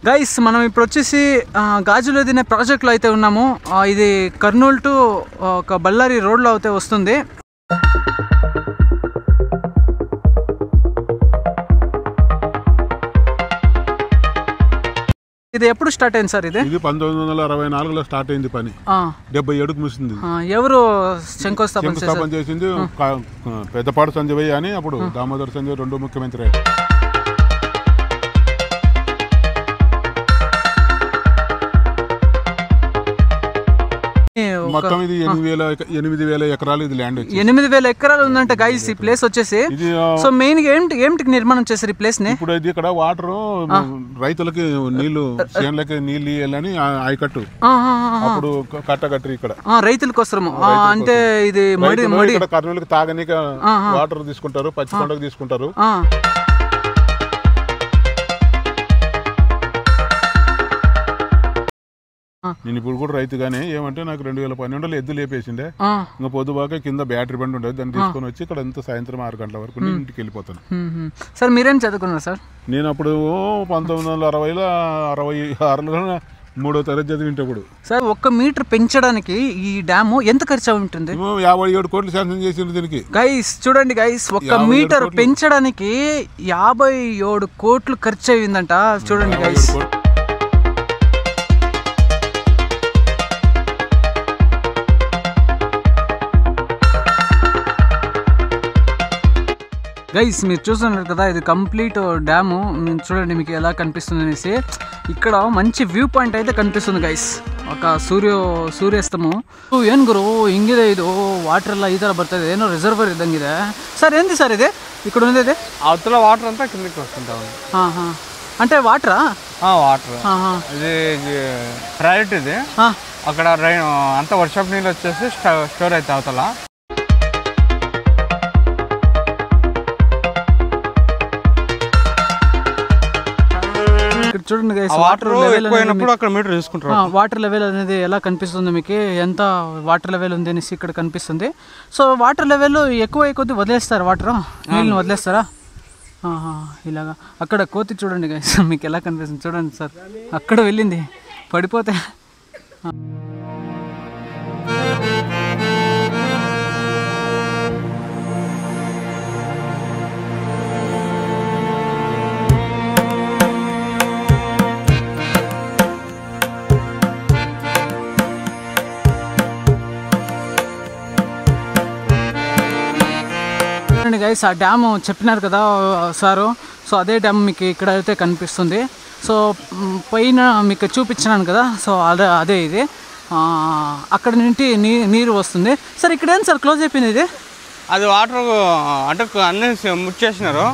Guys మనం ఇప్పుడు వచ్చేసి గాజులు తినే ప్రాజెక్ట్లో అయితే ఉన్నాము. ఇది కర్నూలు టు ఒక బళ్ళారి రోడ్లో అయితే వస్తుంది. ఇది ఎప్పుడు స్టార్ట్ అయింది సార్? ఇది 1964లో స్టార్ట్ అయింది పని. 77కు ముగిసింది. ఎవరు శంకుస్థాపన చేసింది? పెద్దపాడు సంజయ్ అని, అప్పుడు దామోదర్ సంజయ్ రెండు ముఖ్యమంత్రి. మొత్తం ఇది 8,000 ఎకరాలు ఇది ల్యాండ్. 8,000 ఎకరాలు ఉందంటే గైస్ ఈ ప్లేస్ వచ్చేసి. సో మెయిన్ గా ఏంటికి నిర్మాణం చేశారు ఈ ప్లేస్ ని? ఇప్పుడు ఇది ఇక్కడ వాటర్ రైతులకి నీళ్లు చేనులకి నీళ్లు ఇవ్వాలని ఆయకట్టు అప్పుడు కట్టగట్టి ఇక్కడ రైతుల కోసము. అంటే ఇది ఇక్కడ కర్నూలుకి తాగనీక వాటర్ తీసుకుంటారు, పచ్చి పంటకు తీసుకుంటారు. నేను ఇప్పుడు కూడా రైతుగానే ఏమంటే నాకు 2012లో ఎద్దు లేపేసిండే. ఇంకా పొద్దుబాక కింద బ్యాటరీ బండి ఉండేది, దాన్ని తీసుకొని వచ్చి ఇక్కడ అంతా సాయంత్రం 6 గంటల వరకు ఇంటికి వెళ్ళిపోతాను. సార్ మీరేం చదువుకున్నారు సార్? నేను అప్పుడు 1966లో 3వ తరగతి చదివింటప్పుడు. సార్ 1 మీటర్ పెంచడానికి ఈ డ్యామ్ ఎంత ఖర్చు ఉంటుంది? 57 కోట్లు శాంక్షన్ చేసింది దీనికి. గైస్ చూడండి గైస్, 1 మీటర్ పెంచడానికి 57 కోట్లు ఖర్చు అయిందంట. చూడండి గైస్. గైస్ మీరు చూస్తున్నారు కదా, ఇది కంప్లీట్ డ్యాము. మీరు చూడండి మీకు ఎలా కనిపిస్తుంది అనేసి. ఇక్కడ మంచి వ్యూ పాయింట్ అయితే కనిపిస్తుంది గైస్, ఒక ಸೂರ್ಯಾಸ್ತಮು. ಏನು ಗುರು ಹಿಂಗಿದೆ ಇದು? ವಾಟರ್ ಎಲ್ಲ ಈ ಥರ ಬರ್ತದೆ, ಏನೋ ರಿಸರ್ವರ್ ಇದ್ದಂಗಿದೆ ಸರ್. ఏంది సార్ ఇది ఇక్కడ ఉండేది? అవతల వాటర్ అంతా కిందకి వస్తుంటాం. అంటే వాటరా? వాటర్ ఇది ప్రైవేట్ ఇది. అక్కడ అంతా వర్షాప్ నీళ్ళు వచ్చేసి స్టోర్ అవుతాయి అవతల. చూడండి గైస్, వాటర్ ఎక్కువైనప్పుడు అక్కడ మీటర్ తీసుకుంటారు. వాటర్ లెవెల్ అనేది ఎలా కనిపిస్తుంది మీకు, ఎంత వాటర్ లెవెల్ ఉంది అనేసి ఇక్కడ కనిపిస్తుంది. సో వాటర్ లెవెల్ ఎక్కువ కొద్ది వదిలేస్తారు, వాటర్ నీళ్ళని వదిలేస్తారా ఇలాగా. అక్కడ కోతి చూడండి గైస్, మీకు ఎలా కనిపిస్తుంది చూడండి సార్, అక్కడ వెళ్ళింది పడిపోతే. గైస్ ఆ డ్యామ్ చెప్పినారు కదా సారు, సో అదే డ్యామ్ మీకు ఇక్కడ అయితే కనిపిస్తుంది. సో పైన మీకు చూపించినాను కదా, సో అదే ఇది. అక్కడ నుండి నీరు వస్తుంది. సార్ ఇక్కడ ఏం సార్ క్లోజ్ అయిపోయింది ఇది? అది వాటర్ అంటే అన్ని ముచ్చేసినారు.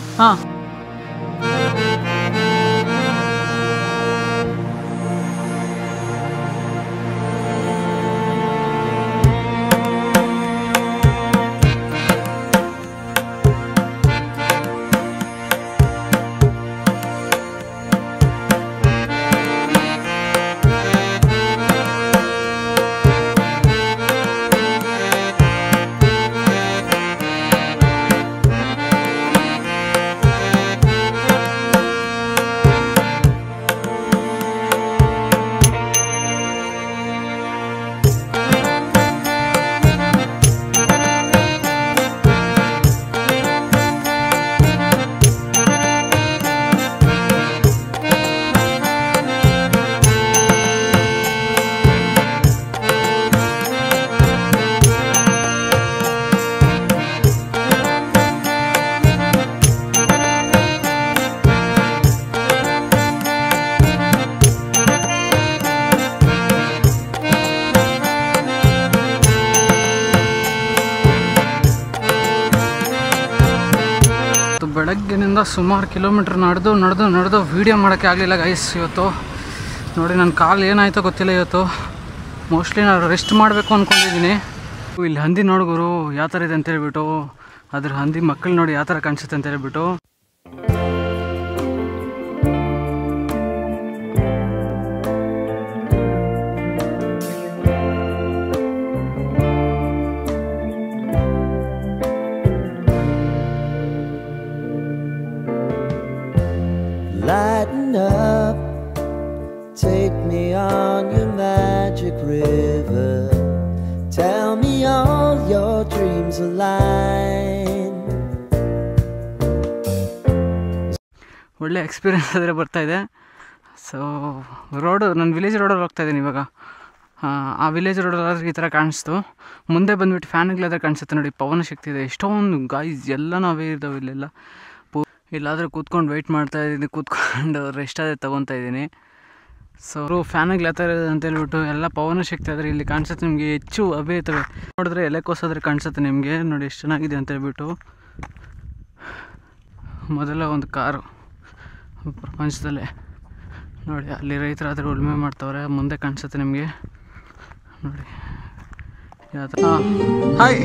ಬೆಳಗ್ಗಿನಿಂದ ಸುಮಾರು ಕಿಲೋಮೀಟ್ರ್ ನಡೆದು ವೀಡಿಯೋ ಮಾಡೋಕ್ಕೆ ಆಗಲಿಲ್ಲ ಗೈಸ್. ಇವತ್ತು ನೋಡಿ ನನ್ನ ಕಾಲು ಏನಾಯಿತೋ ಗೊತ್ತಿಲ್ಲ. ಇವತ್ತು ಮೋಸ್ಟ್ಲಿ ನಾನು ರೆಸ್ಟ್ ಮಾಡಬೇಕು ಅಂದ್ಕೊಂಡಿದ್ದೀನಿ. ಇಲ್ಲಿ ಹಂದಿ ನೋಡುಗರು ಯಾವ ಥರ ಇದೆ ಅಂತ ಹೇಳ್ಬಿಟ್ಟು, ಅದ್ರ ಹಂದಿ ಮಕ್ಕಳು ನೋಡಿ ಯಾವ ಥರ ಕಾಣಿಸುತ್ತೆ ಅಂತ ಹೇಳ್ಬಿಟ್ಟು. Lighten up ಒಳ್ಳೆ ಎಕ್ಸ್ಪೀರಿಯೆನ್ಸ್ ಆದರೆ ಬರ್ತಾಯಿದೆ. ಸೊ ರೋಡು ನಾನು ವಿಲೇಜ್ ರೋಡಲ್ಲಿ ಹೋಗ್ತಾಯಿದ್ದೀನಿ ಇವಾಗ. ಆ ವಿಲೇಜ್ ರೋಡಲ್ಲಾದರೆ ಈ ಥರ ಕಾಣಿಸ್ತು. ಮುಂದೆ ಬಂದುಬಿಟ್ಟು ಫ್ಯಾನ್ಗಳಾದ್ರೆ ಕಾಣಿಸುತ್ತೆ ನೋಡಿ, ಪವನ ಶಕ್ತಿ ಇದೆ. ಎಷ್ಟೊಂದು ಗಾಯ್ಸ್ ಎಲ್ಲ ನಾವೇ ಇದ್ದಾವೆ ಇಲ್ಲೆಲ್ಲ. ಇಲ್ಲಾದರೆ ಕೂತ್ಕೊಂಡು ವೆಯ್ಟ್ ಮಾಡ್ತಾಯಿದ್ದೀನಿ, ಕೂತ್ಕೊಂಡು ರೆಸ್ಟ್ ಆದರೆ ತೊಗೊತಾ ಇದ್ದೀನಿ. ಸೊ ಫ್ಯಾನ್ಗಳು ಯಾವ ಥರ ಇದೆ ಅಂತ ಹೇಳ್ಬಿಟ್ಟು ಎಲ್ಲ ಪವನ ಶಕ್ತಿ ಆದರೆ ಇಲ್ಲಿ ಕಾಣಿಸುತ್ತೆ ನಿಮಗೆ. ಹೆಚ್ಚು ಅವೇ ಇರ್ತವೆ ನೋಡಿದ್ರೆ ಎಲೆಕೋಸಾದರೆ ಕಾಣಿಸುತ್ತೆ ನಿಮಗೆ. ನೋಡಿ ಎಷ್ಟು ಚೆನ್ನಾಗಿದೆ ಅಂತ ಹೇಳ್ಬಿಟ್ಟು. ಮೊದಲ ಒಂದು ಕಾರು ಪ್ರಪಂಚದಲ್ಲೇ ನೋಡಿ, ಅಲ್ಲಿ ರೈತರಾದರೆ ಉಳುಮೆ ಮಾಡ್ತವ್ರೆ. ಮುಂದೆ ಕಾಣಿಸುತ್ತೆ ನಿಮಗೆ ನೋಡಿ ಯಾವ ಥರ. ಹಾಯ್,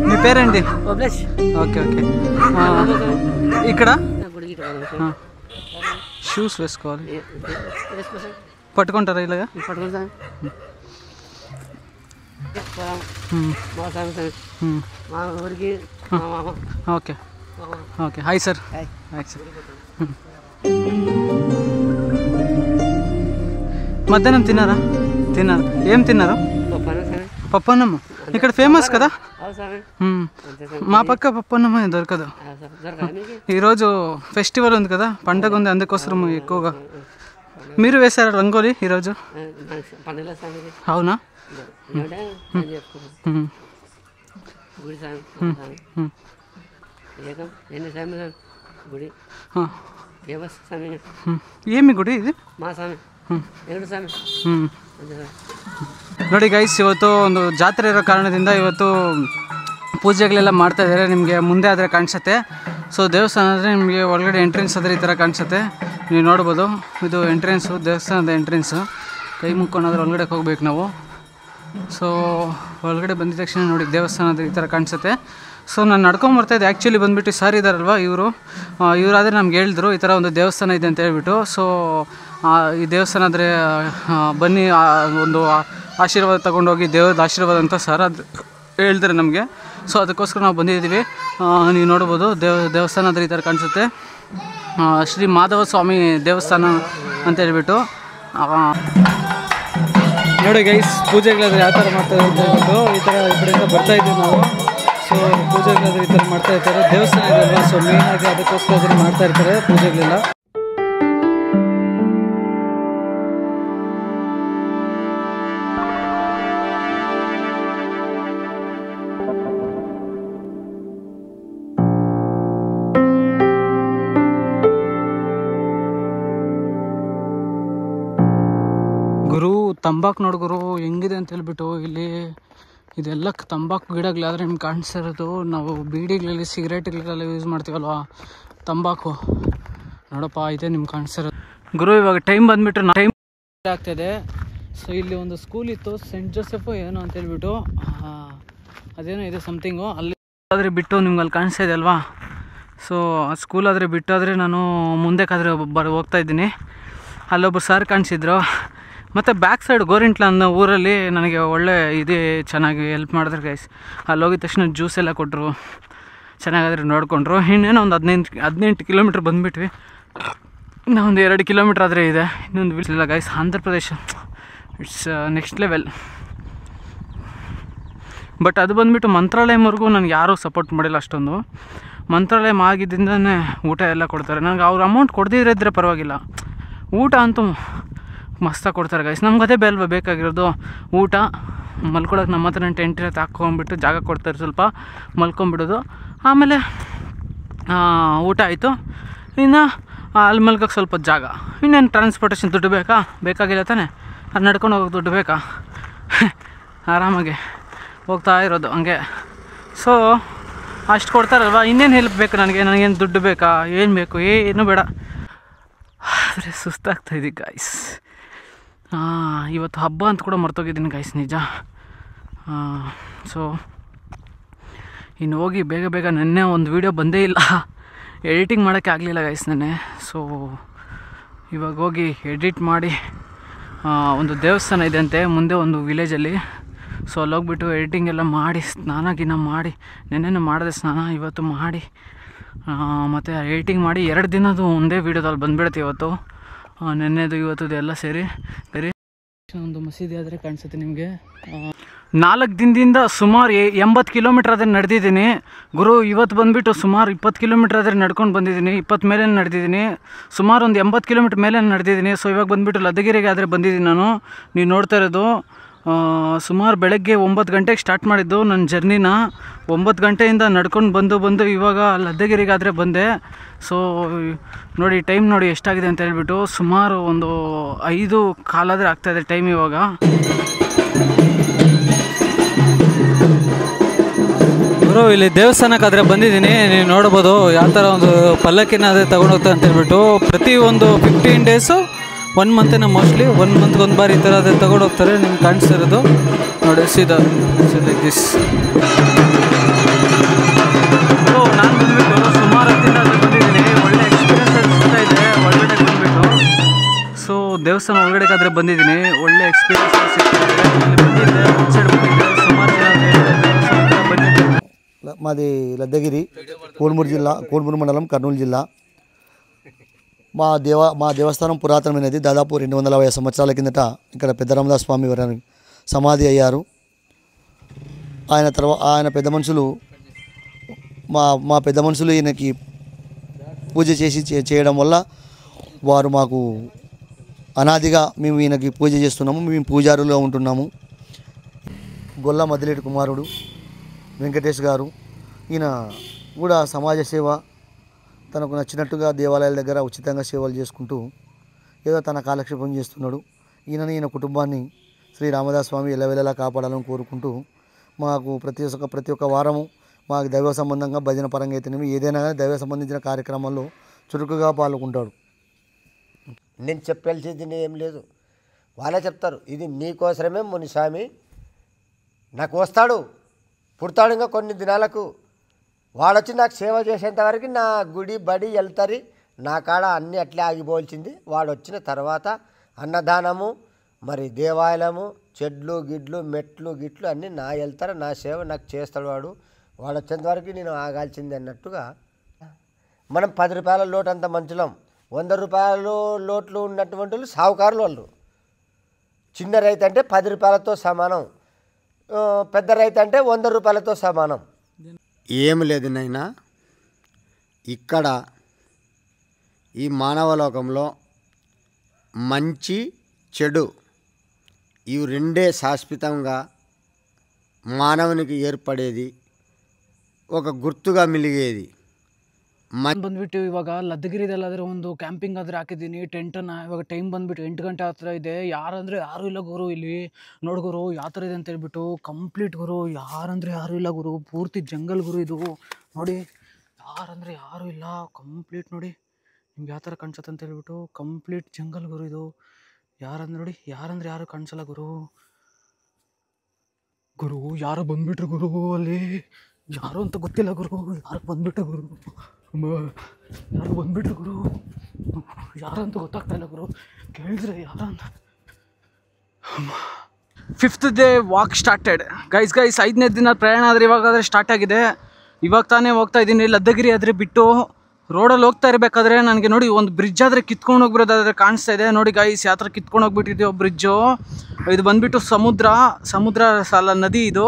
మీ పేరేంటి? Okay okay. ఇక్కడ షూస్ వేసుకోవాలి. పట్టుకుంటారా ఇలాగా? Okay okay. Hi sir. Hi sir. మధ్యాహ్నం తిన్నారా? ఏం తిన్నారు? పప్పన్నమ్మ ఇక్కడ ఫేమస్ కదా. మా పక్క పప్పన్నమ్మ దొరకదు. ఈరోజు ఫెస్టివల్ ఉంది కదా, పండగ ఉంది, అందుకోసం ఎక్కువగా. మీరు వేశారా రంగోలి ఈరోజు? అవునా? ఏమి గుడి ఇది? ನೋಡಿ ಗೈಸ್, ಇವತ್ತು ಒಂದು ಜಾತ್ರೆ ಇರೋ ಕಾರಣದಿಂದ ಇವತ್ತು ಪೂಜೆಗಳೆಲ್ಲ ಮಾಡ್ತಾಯಿದ್ದಾರೆ. ನಿಮಗೆ ಮುಂದೆ ಆದರೆ ಕಾಣಿಸುತ್ತೆ. ಸೊ ದೇವಸ್ಥಾನ ಆದರೆ ನಿಮಗೆ ಒಳಗಡೆ ಎಂಟ್ರೆನ್ಸ್ ಆದರೆ ಈ ಥರ ಕಾಣಿಸುತ್ತೆ, ನೀವು ನೋಡ್ಬೋದು. ಇದು ಎಂಟ್ರೆನ್ಸು, ದೇವಸ್ಥಾನದ ಎಂಟ್ರೆನ್ಸು. ಕೈ ಮುಕ್ಕೊಂಡಾದ್ರೆ ಒಳಗಡೆ ಹೋಗ್ಬೇಕು ನಾವು. ಸೊ ಒಳಗಡೆ ಬಂದಿದ ತಕ್ಷಣ ನೋಡಿ ದೇವಸ್ಥಾನದ ಈ ಥರ ಕಾಣಿಸುತ್ತೆ. ಸೊ ನಾನು ನಡ್ಕೊಂಬರ್ತಾಯಿದ್ದೆ. ಆ್ಯಕ್ಚುಲಿ ಬಂದುಬಿಟ್ಟು ಸರ್ ಇದ್ದಾರಲ್ವ ಇವರಾದರೆ ನಮ್ಗೆ ಹೇಳಿದ್ರು ಈ ಥರ ಒಂದು ದೇವಸ್ಥಾನ ಇದೆ ಅಂತ ಹೇಳ್ಬಿಟ್ಟು. ಸೊ ಈ ದೇವಸ್ಥಾನ ಆದರೆ ಬನ್ನಿ ಒಂದು ಆಶೀರ್ವಾದ ತೊಗೊಂಡೋಗಿ, ದೇವ್ರದ್ದು ಆಶೀರ್ವಾದ ಅಂತ ಸರ್ ಅದು ಹೇಳ್ತಾರೆ ನಮಗೆ. ಸೊ ಅದಕ್ಕೋಸ್ಕರ ನಾವು ಬಂದಿದ್ದೀವಿ. ನೀವು ನೋಡ್ಬೋದು ದೇವಸ್ಥಾನ ಆದರೆ ಈ ಥರ ಕಾಣಿಸುತ್ತೆ. ಶ್ರೀ ಮಾಧವ ಸ್ವಾಮಿ ದೇವಸ್ಥಾನ ಅಂತ ಹೇಳ್ಬಿಟ್ಟು. ನೋಡಿ ಗೈಸ್, ಪೂಜೆಗಳಾದರೆ ಯಾವ ಥರ ಮಾಡ್ತಾರೆ ಅಂತ ಹೇಳ್ಬಿಟ್ಟು ಈ ಥರ ಈ ಕಡೆಯಿಂದ ಬರ್ತಾಯಿದ್ದೀವಿ ನಾವು. ಸೊ ಪೂಜೆಗಳಾದರೆ ಈ ಥರ ಮಾಡ್ತಾ ಇರ್ತಾರೆ. ದೇವಸ್ಥಾನ ಇದೆ ಅಲ್ವಾ, ಸೊ ಮೇಯ್ನಾಗಿ ಅದಕ್ಕೋಸ್ಕರ ಮಾಡ್ತಾ ಇರ್ತಾರೆ ಪೂಜೆಗಳೆಲ್ಲ. ಗುರು ತಂಬಾಕು ನೋಡಿ ಗುರು ಹೆಂಗಿದೆ ಅಂತ ಹೇಳ್ಬಿಟ್ಟು. ಇಲ್ಲಿ ಇದೆಲ್ಲ ತಂಬಾಕು ಗಿಡಗಳಾದರೆ ನಿಮ್ಗೆ ಕಾಣಿಸ್ತಿರೋದು. ನಾವು ಬೀಡಿಗಳಲ್ಲಿ ಸಿಗರೇಟ್ಗಳೆಲ್ಲ ಯೂಸ್ ಮಾಡ್ತೀವಲ್ವ, ತಂಬಾಕು ನೋಡಪ್ಪ ಇದೆ ನಿಮ್ಗೆ ಕಾಣಿಸ್ತಿರೋದು. ಗುರು ಇವಾಗ ಟೈಮ್ ಬಂದುಬಿಟ್ಟು ಟೈಮ್ ಆಗ್ತಾಯಿದೆ. ಸೊ ಇಲ್ಲಿ ಒಂದು ಸ್ಕೂಲ್ ಇತ್ತು, ಸೆಂಟ್ ಜೋಸೆಫು ಏನೋ ಅಂತ ಹೇಳ್ಬಿಟ್ಟು, ಅದೇನೋ ಇದೆ ಸಮಥಿಂಗು. ಅಲ್ಲಿ ಆದರೆ ಬಿಟ್ಟು ನಿಮ್ಗೆ ಅಲ್ಲಿ ಕಾಣಿಸ್ತಾ ಇದೆ ಅಲ್ವಾ. ಸೊ ಆ ಸ್ಕೂಲಾದರೆ ಬಿಟ್ಟಾದರೆ ನಾನು ಮುಂದಕ್ಕಾದರೆ ಹೋಗ್ತಾಯಿದ್ದೀನಿ. ಅಲ್ಲೊಬ್ಬರು ಸರ್ ಕಾಣಿಸಿದ್ರು. ಮತ್ತು ಬ್ಯಾಕ್ ಸೈಡ್ ಗೋರಿಂಟ್ಲ ಅನ್ನೋ ಊರಲ್ಲಿ ನನಗೆ ಒಳ್ಳೆ ಇದೆ, ಚೆನ್ನಾಗಿ ಹೆಲ್ಪ್ ಮಾಡಿದ್ರು ಗೈಸ್. ಅಲ್ಲಿ ಹೋಗಿದ ತಕ್ಷಣ ಜ್ಯೂಸ್ ಎಲ್ಲ ಕೊಟ್ಟರು, ಚೆನ್ನಾಗಾದರೆ ನೋಡಿಕೊಂಡ್ರು. ಇನ್ನೇನೋ ಒಂದು 18 ಕಿಲೋಮೀಟ್ರ್ ಬಂದುಬಿಟ್ವಿ. ಇನ್ನೂ ಒಂದು 2 ಕಿಲೋಮೀಟ್ರ್ ಆದರೆ ಇದೆ. ಇನ್ನೊಂದು ಇಲ್ಲ guys, Andhra Pradesh it's next level. But ಅದು ಬಂದುಬಿಟ್ಟು ಮಂತ್ರಾಲಯದವರೆಗೂ ನನಗೆ ಯಾರೂ ಸಪೋರ್ಟ್ ಮಾಡಿಲ್ಲ ಅಷ್ಟೊಂದು. ಮಂತ್ರಾಲಯ ಆಗಿದ್ದರಿಂದನೇ ಊಟ ಎಲ್ಲ ಕೊಡ್ತಾರೆ ನನಗೆ. ಅವ್ರು ಅಮೌಂಟ್ ಕೊಡದಿದ್ರೆ ಪರವಾಗಿಲ್ಲ, ಊಟ ಅಂತೂ ಮಸ್ತಾಗಿ ಕೊಡ್ತಾರೆ ಗೈಸ್. ನಮ್ಗೆ ಅದೇ ಬೇಲ್ವ ಬೇಕಾಗಿರೋದು, ಊಟ. ಮಲ್ಕೊಳಕ್ಕೆ ನಮ್ಮ ಹತ್ರ ಟೆಂಟ್ ಇರತ್ತೆ, ಹಾಕ್ಕೊಂಬಿಟ್ಟು ಜಾಗ ಕೊಡ್ತಾರೆ, ಸ್ವಲ್ಪ ಮಲ್ಕೊಂಬಿಡೋದು. ಆಮೇಲೆ ಊಟ ಆಯಿತು. ಇನ್ನು ಅಲ್ಲಿ ಮಲ್ಕೋಕ್ಕೆ ಸ್ವಲ್ಪ ಜಾಗ. ಇನ್ನೇನು ಟ್ರಾನ್ಸ್ಪೋರ್ಟೇಷನ್ ದುಡ್ಡು ಬೇಕಾಗಿಲ್ಲ ತಾನೆ, ಅದು ನಡ್ಕೊಂಡು ಹೋಗೋಕೆ ದುಡ್ಡು ಬೇಕಾ? ಆರಾಮಾಗಿ ಹೋಗ್ತಾ ಇರೋದು ಹಂಗೆ. ಸೊ ಅಷ್ಟು ಕೊಡ್ತಾರಲ್ವ, ಇನ್ನೇನು ಹೆಲ್ಪ್ ಬೇಕು ನನಗೇನು ದುಡ್ಡು ಬೇಕಾ, ಏನು ಬೇಕು? ಏನೂ ಬೇಡ. ಆದರೆ ಸುಸ್ತಾಗ್ತಾಯಿದ್ದೀವಿ ಗಾಯ್ಸ್. ಇವತ್ತು ಹಬ್ಬ ಅಂತ ಕೂಡ ಮರ್ತೋಗಿದ್ದೀನಿ ಗೈಸ್, ನಿಜ. ಸೊ ಇನ್ನು ಹೋಗಿ ಬೇಗ ನೆನ್ನೆ ಒಂದು ವೀಡಿಯೋ ಬಂದೇ ಇಲ್ಲ, ಎಡಿಟಿಂಗ್ ಮಾಡೋಕ್ಕೆ ಆಗಲಿಲ್ಲ ಗೈಸ್ ನೆನ್ನೆ. ಸೊ ಇವಾಗ ಹೋಗಿ ಎಡಿಟ್ ಮಾಡಿ, ಒಂದು ದೇವಸ್ಥಾನ ಇದೆ ಅಂತೆ ಮುಂದೆ ಒಂದು ವಿಲೇಜಲ್ಲಿ. ಸೊ ಅಲ್ಲಿ ಹೋಗ್ಬಿಟ್ಟು ಎಡಿಟಿಂಗ್ ಎಲ್ಲ ಮಾಡಿ, ಸ್ನಾನ ಮಾಡಿ, ನೆನ್ನೆನೂ ಮಾಡಿದೆ ಸ್ನಾನ, ಇವತ್ತು ಮಾಡಿ, ಮತ್ತು ಎಡಿಟಿಂಗ್ ಮಾಡಿ 2 ದಿನದ್ದು ಒಂದೇ ವೀಡಿಯೋದಲ್ಲಿ ಬಂದುಬಿಡುತ್ತೆ ಇವತ್ತು. ನೆನ್ನೆದು ಇವತ್ತದು ಎಲ್ಲ ಸೇರಿ. ಒಂದು ಮಸೀದಿ ಆದರೆ ಕಾಣಿಸುತ್ತೆ ನಿಮಗೆ. 4 ದಿನದಿಂದ ಸುಮಾರು 80 ಕಿಲೋಮೀಟ್ರ್ ಆದರೆ ನಡೆದಿದ್ದೀನಿ ಗುರು. ಇವತ್ತು ಬಂದುಬಿಟ್ಟು ಸುಮಾರು 20 ಕಿಲೋಮೀಟ್ರ್ ಆದರೆ ನಡ್ಕೊಂಡು ಬಂದಿದ್ದೀನಿ. 20 ಮೇಲೆ ನಡೆದಿದ್ದೀನಿ, ಸುಮಾರು ಒಂದು 80 ಕಿಲೋಮೀಟ್ರ್ ಮೇಲೆ ನಡೆದಿದ್ದೀನಿ. ಸೊ ಇವಾಗ ಬಂದುಬಿಟ್ಟು ಲದ್ದಗಿರಿಗೆ ಆದರೆ ಬಂದಿದ್ದೀನಿ ನಾನು. ನೀವು ನೋಡ್ತಾ ಇರೋದು ಸುಮಾರು ಬೆಳಗ್ಗೆ 9 ಗಂಟೆಗೆ ಸ್ಟಾರ್ಟ್ ಮಾಡಿದ್ದು ನನ್ನ ಜರ್ನಿನ. 9 ಗಂಟೆಯಿಂದ ನಡ್ಕೊಂಡು ಬಂದು ಇವಾಗ ಲದ್ದಗಿರಿಗಾದರೆ ಬಂದೆ. ಸೊ ನೋಡಿ ಟೈಮ್ ನೋಡಿ ಎಷ್ಟಾಗಿದೆ ಅಂತ ಹೇಳ್ಬಿಟ್ಟು, ಸುಮಾರು ಒಂದು 5 ಕಾಲಾದರೆ ಆಗ್ತಾಯಿದೆ ಟೈಮ್ ಇವಾಗ. ಗುರು ಇಲ್ಲಿ ದೇವಸ್ಥಾನಕ್ಕಾದರೆ ಬಂದಿದ್ದೀನಿ. ನೀವು ನೋಡ್ಬೋದು ಯಾವ ಥರ ಒಂದು ಪಲ್ಲಕ್ಕಿನ ಅದೇ ತೊಗೊಂಡು ಹೋಗ್ತಾ ಅಂತ ಹೇಳ್ಬಿಟ್ಟು. ಪ್ರತಿ ಒಂದು 15 ಡೇಸು 1 ಮಂತೇನೋ ಮೋಸ್ಟ್ಲಿ 1 ಮಂತ್ಗೆ ಒಂದು ಬಾರಿ ಈ ಥರ ಅದೇ ತೊಗೊಂಡು ಹೋಗ್ತಾರೆ. ನಿಮ್ಗೆ ಕಾಣಿಸ್ತಿರೋದು ನೋಡಿ ಸೀದಾ ದಿಸ್. ನಾನು ಬಂದುಬಿಟ್ಟು ಸುಮಾರು ಹೊತ್ತಿಂದ ಬಂದಿದ್ದೀನಿ. ಒಳ್ಳೆ ಎಕ್ಸ್ಪೀರಿಯನ್ಸ್ ಸಿಗ್ತಾ ಇದೆ ಒಳಗಡೆ ಬಂದುಬಿಟ್ಟು. ಸೊ ದೇವಸ್ಥಾನ ಒಳಗಡೆಗಾದರೆ ಬಂದಿದ್ದೀನಿ, ಒಳ್ಳೆ ಎಕ್ಸ್ಪೀರಿಯನ್ಸ್ ಸಿಗ್ತಾ ಇದೆ. ಇಲ್ಲಿ ಬಂದಿದ್ದೆ ಔಟ್ಸೈಡ್ ಬಂದಿದ್ದೆ, ಸುಮಾರು ಜನ ಬಂದಿದ್ದೆ. మాది లద్దగిరి, కోడుమూరు మండలం, కర్నూలు జిల్లా. మా దేవస్థానం పురాతనమైనది. దాదాపు 250 సంవత్సరాల కిందట ఇక్కడ పెద్ద రామదాస్ స్వామి వారి సమాధి అయ్యారు. ఆయన పెద్ద మనుషులు మా పెద్ద మనుషులు ఈయనకి పూజ చేయడం వల్ల వారు మాకు అనాదిగా మేము ఈయనకి పూజ చేస్తున్నాము. మేము పూజారులుగా ఉంటున్నాము. గొల్ల మదిలేటి కుమారుడు వెంకటేష్ గారు. ఈయన కూడా సమాజ సేవ, తనకు నచ్చినట్టుగా దేవాలయాల దగ్గర ఉచితంగా సేవలు చేసుకుంటూ ఏదో తన కాలక్షేపం చేస్తున్నాడు. ఈయన కుటుంబాన్ని శ్రీ రామదాస్ స్వామి ఎల్లవెల్లలా కాపాడాలని కోరుకుంటూ మాకు ప్రతి ఒక్క వారము మాకు దైవ సంబంధంగా భజన పరంగా అయితేనేమి ఏదైనా కానీ దైవ సంబంధించిన కార్యక్రమాల్లో చురుకుగా పాల్గొంటాడు. నేను చెప్పాల్సింది ఏం లేదు, వాళ్ళే చెప్తారు. ఇది నీకోసమే మునిస్వామి నాకు వస్తాడు, పుడతాడు. ఇంకా కొన్ని దినాలకు వాడొచ్చి నాకు సేవ చేసేంతవరకు నా గుడి బడి వెళ్తారు. నా కాడ అన్నీ అట్లే ఆగిపోవాల్సింది. వాడు వచ్చిన తర్వాత అన్నదానము, మరి దేవాలయము, చెడ్లు గిడ్లు మెట్లు గిట్లు అన్నీ నా వెళ్తారు. నా సేవ నాకు చేస్తాడు. వాడు వచ్చేంత వరకు నేను ఆగాల్సింది అన్నట్టుగా. మనం 10 రూపాయల లోటు అంత మంచులం, 100 రూపాయలు లోట్లు ఉన్నటువంటి వాళ్ళు సావుకారులు. వాళ్ళు చిన్న రైతు అంటే 10 రూపాయలతో సమానం, పెద్ద రైతు అంటే 100 రూపాయలతో సమానం. ఏమి లేదు నైనా, ఇక్కడ ఈ మానవలోకంలో మంచి చెడు ఇవి రెండే శాశ్వతంగా మానవునికి ఏర్పడేది, ఒక గుర్తుగా మిలిగేది. ಬಂದ್ಬಿಟ್ಟು ಇವಾಗ ಲದ್ದಗಿರಿದಲ್ಲಾದರೆ ಒಂದು ಕ್ಯಾಂಪಿಂಗ್ ಆದರೆ ಹಾಕಿದ್ದೀನಿ ಟೆಂಟನ್ನು. ಇವಾಗ ಟೈಮ್ ಬಂದುಬಿಟ್ಟು 8 ಗಂಟೆ ಆ ಥರ ಇದೆ. ಯಾರಂದರೆ ಯಾರೂ ಇಲ್ಲ ಗುರು ಇಲ್ಲಿ. ನೋಡಿ ಗುರು ಯಾವ ಥರ ಇದೆ ಅಂತ ಹೇಳ್ಬಿಟ್ಟು, ಕಂಪ್ಲೀಟ್ ಗುರು ಯಾರಂದರೆ ಯಾರೂ ಇಲ್ಲ ಗುರು. ಪೂರ್ತಿ ಜಂಗಲ್ ಗುರು ಇದು. ನೋಡಿ ಯಾರಂದರೆ ಯಾರೂ ಇಲ್ಲ, ಕಂಪ್ಲೀಟ್ ನೋಡಿ ನಿಮ್ಗೆ ಯಾವ ಥರ ಕಾಣಿಸುತ್ತೆ ಅಂತ ಹೇಳ್ಬಿಟ್ಟು. ಕಂಪ್ಲೀಟ್ ಜಂಗಲ್ ಗುರು ಇದು. ಯಾರಂದ್ರೆ ನೋಡಿ, ಯಾರಂದರೆ ಯಾರು ಕಾಣಿಸಲ್ಲ ಗುರು. ಯಾರು ಬಂದುಬಿಟ್ರು ಗುರು ಅಲ್ಲಿ. ಯಾರು ಅಂತ ಗೊತ್ತಿಲ್ಲ ಗುರು, ಯಾರು ಬಂದುಬಿಟ್ರು ಗುರು. ಯಾರು ಬಂದುಬಿಟ್ರು ಗುರು, ಯಾರಂತ ಗೊತ್ತಾಗ್ತಾ ಇಲ್ಲ ಗುರು. ಕೇಳಿದ್ರೆ ಯಾರಂತ. 5th day walk started guys. 5ನೇ ದಿನ ಪ್ರಯಾಣ ಆದರೆ ಇವಾಗಾದರೆ ಸ್ಟಾರ್ಟ್ ಆಗಿದೆ. ಇವಾಗ ತಾನೇ ಹೋಗ್ತಾ ಇದ್ದೀನಿ. ಲದ್ದಗಿರಿ ಆದರೆ ಬಿಟ್ಟು ರೋಡಲ್ಲಿ ಹೋಗ್ತಾ ಇರಬೇಕಾದ್ರೆ ನನಗೆ ನೋಡಿ ಒಂದು ಬ್ರಿಡ್ಜ್ ಆದರೆ ಕಿತ್ಕೊಂಡು ಹೋಗ್ಬಿರೋದಾದರೆ ಕಾಣಿಸ್ತಾ ಇದೆ. ನೋಡಿ ಗೈಸ್ ಯಾವ ಥರ ಕಿತ್ಕೊಂಡು ಹೋಗ್ಬಿಟ್ಟಿದೆಯೋ ಬ್ರಿಡ್ಜು. ಇದು ಬಂದುಬಿಟ್ಟು ಸಮುದ್ರ ಸಾಲ ನದಿ ಇದು.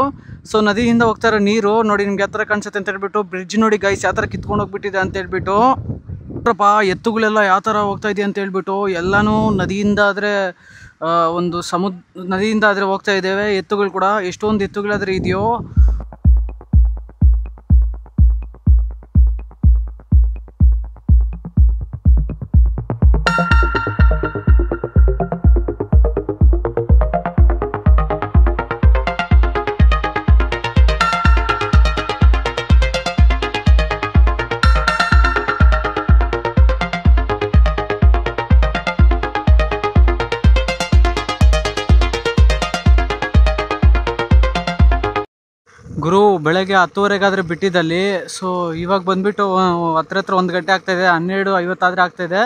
ಸೊ ನದಿಯಿಂದ ಹೋಗ್ತಾ ಇರೋ ನೀರು ನೋಡಿ ನಿಮ್ಗೆ ಯಾವ ಥರ ಕಾಣಿಸುತ್ತೆ ಅಂತ ಹೇಳ್ಬಿಟ್ಟು. ಬ್ರಿಡ್ಜ್ ನೋಡಿ ಗೈಸ್ ಯಾವ ಥರ ಕಿತ್ಕೊಂಡು ಹೋಗ್ಬಿಟ್ಟಿದೆ ಅಂತ ಹೇಳ್ಬಿಟ್ಟು. ನೋಡ್ರಪ್ಪ ಎತ್ತುಗಳೆಲ್ಲ ಯಾವ ಥರ ಹೋಗ್ತಾ ಇದೆ ಅಂತ ಹೇಳ್ಬಿಟ್ಟು. ಎಲ್ಲನೂ ನದಿಯಿಂದ ಆದರೆ ನದಿಯಿಂದ ಆದರೆ ಹೋಗ್ತಾ ಇದ್ದೇವೆ. ಎತ್ತುಗಳು ಕೂಡ ಎಷ್ಟೊಂದು ಎತ್ತುಗಳಾದರೆ ಇದೆಯೋ. ಗುರು ಬೆಳಗ್ಗೆ 10:30 ಬಿಟ್ಟಿದ್ದಲ್ಲಿ. ಸೊ ಇವಾಗ ಬಂದುಬಿಟ್ಟು ಹತ್ರ 1 ಗಂಟೆ ಆಗ್ತಾಯಿದೆ. 12:50 ಆದರೆ ಆಗ್ತಾಯಿದೆ.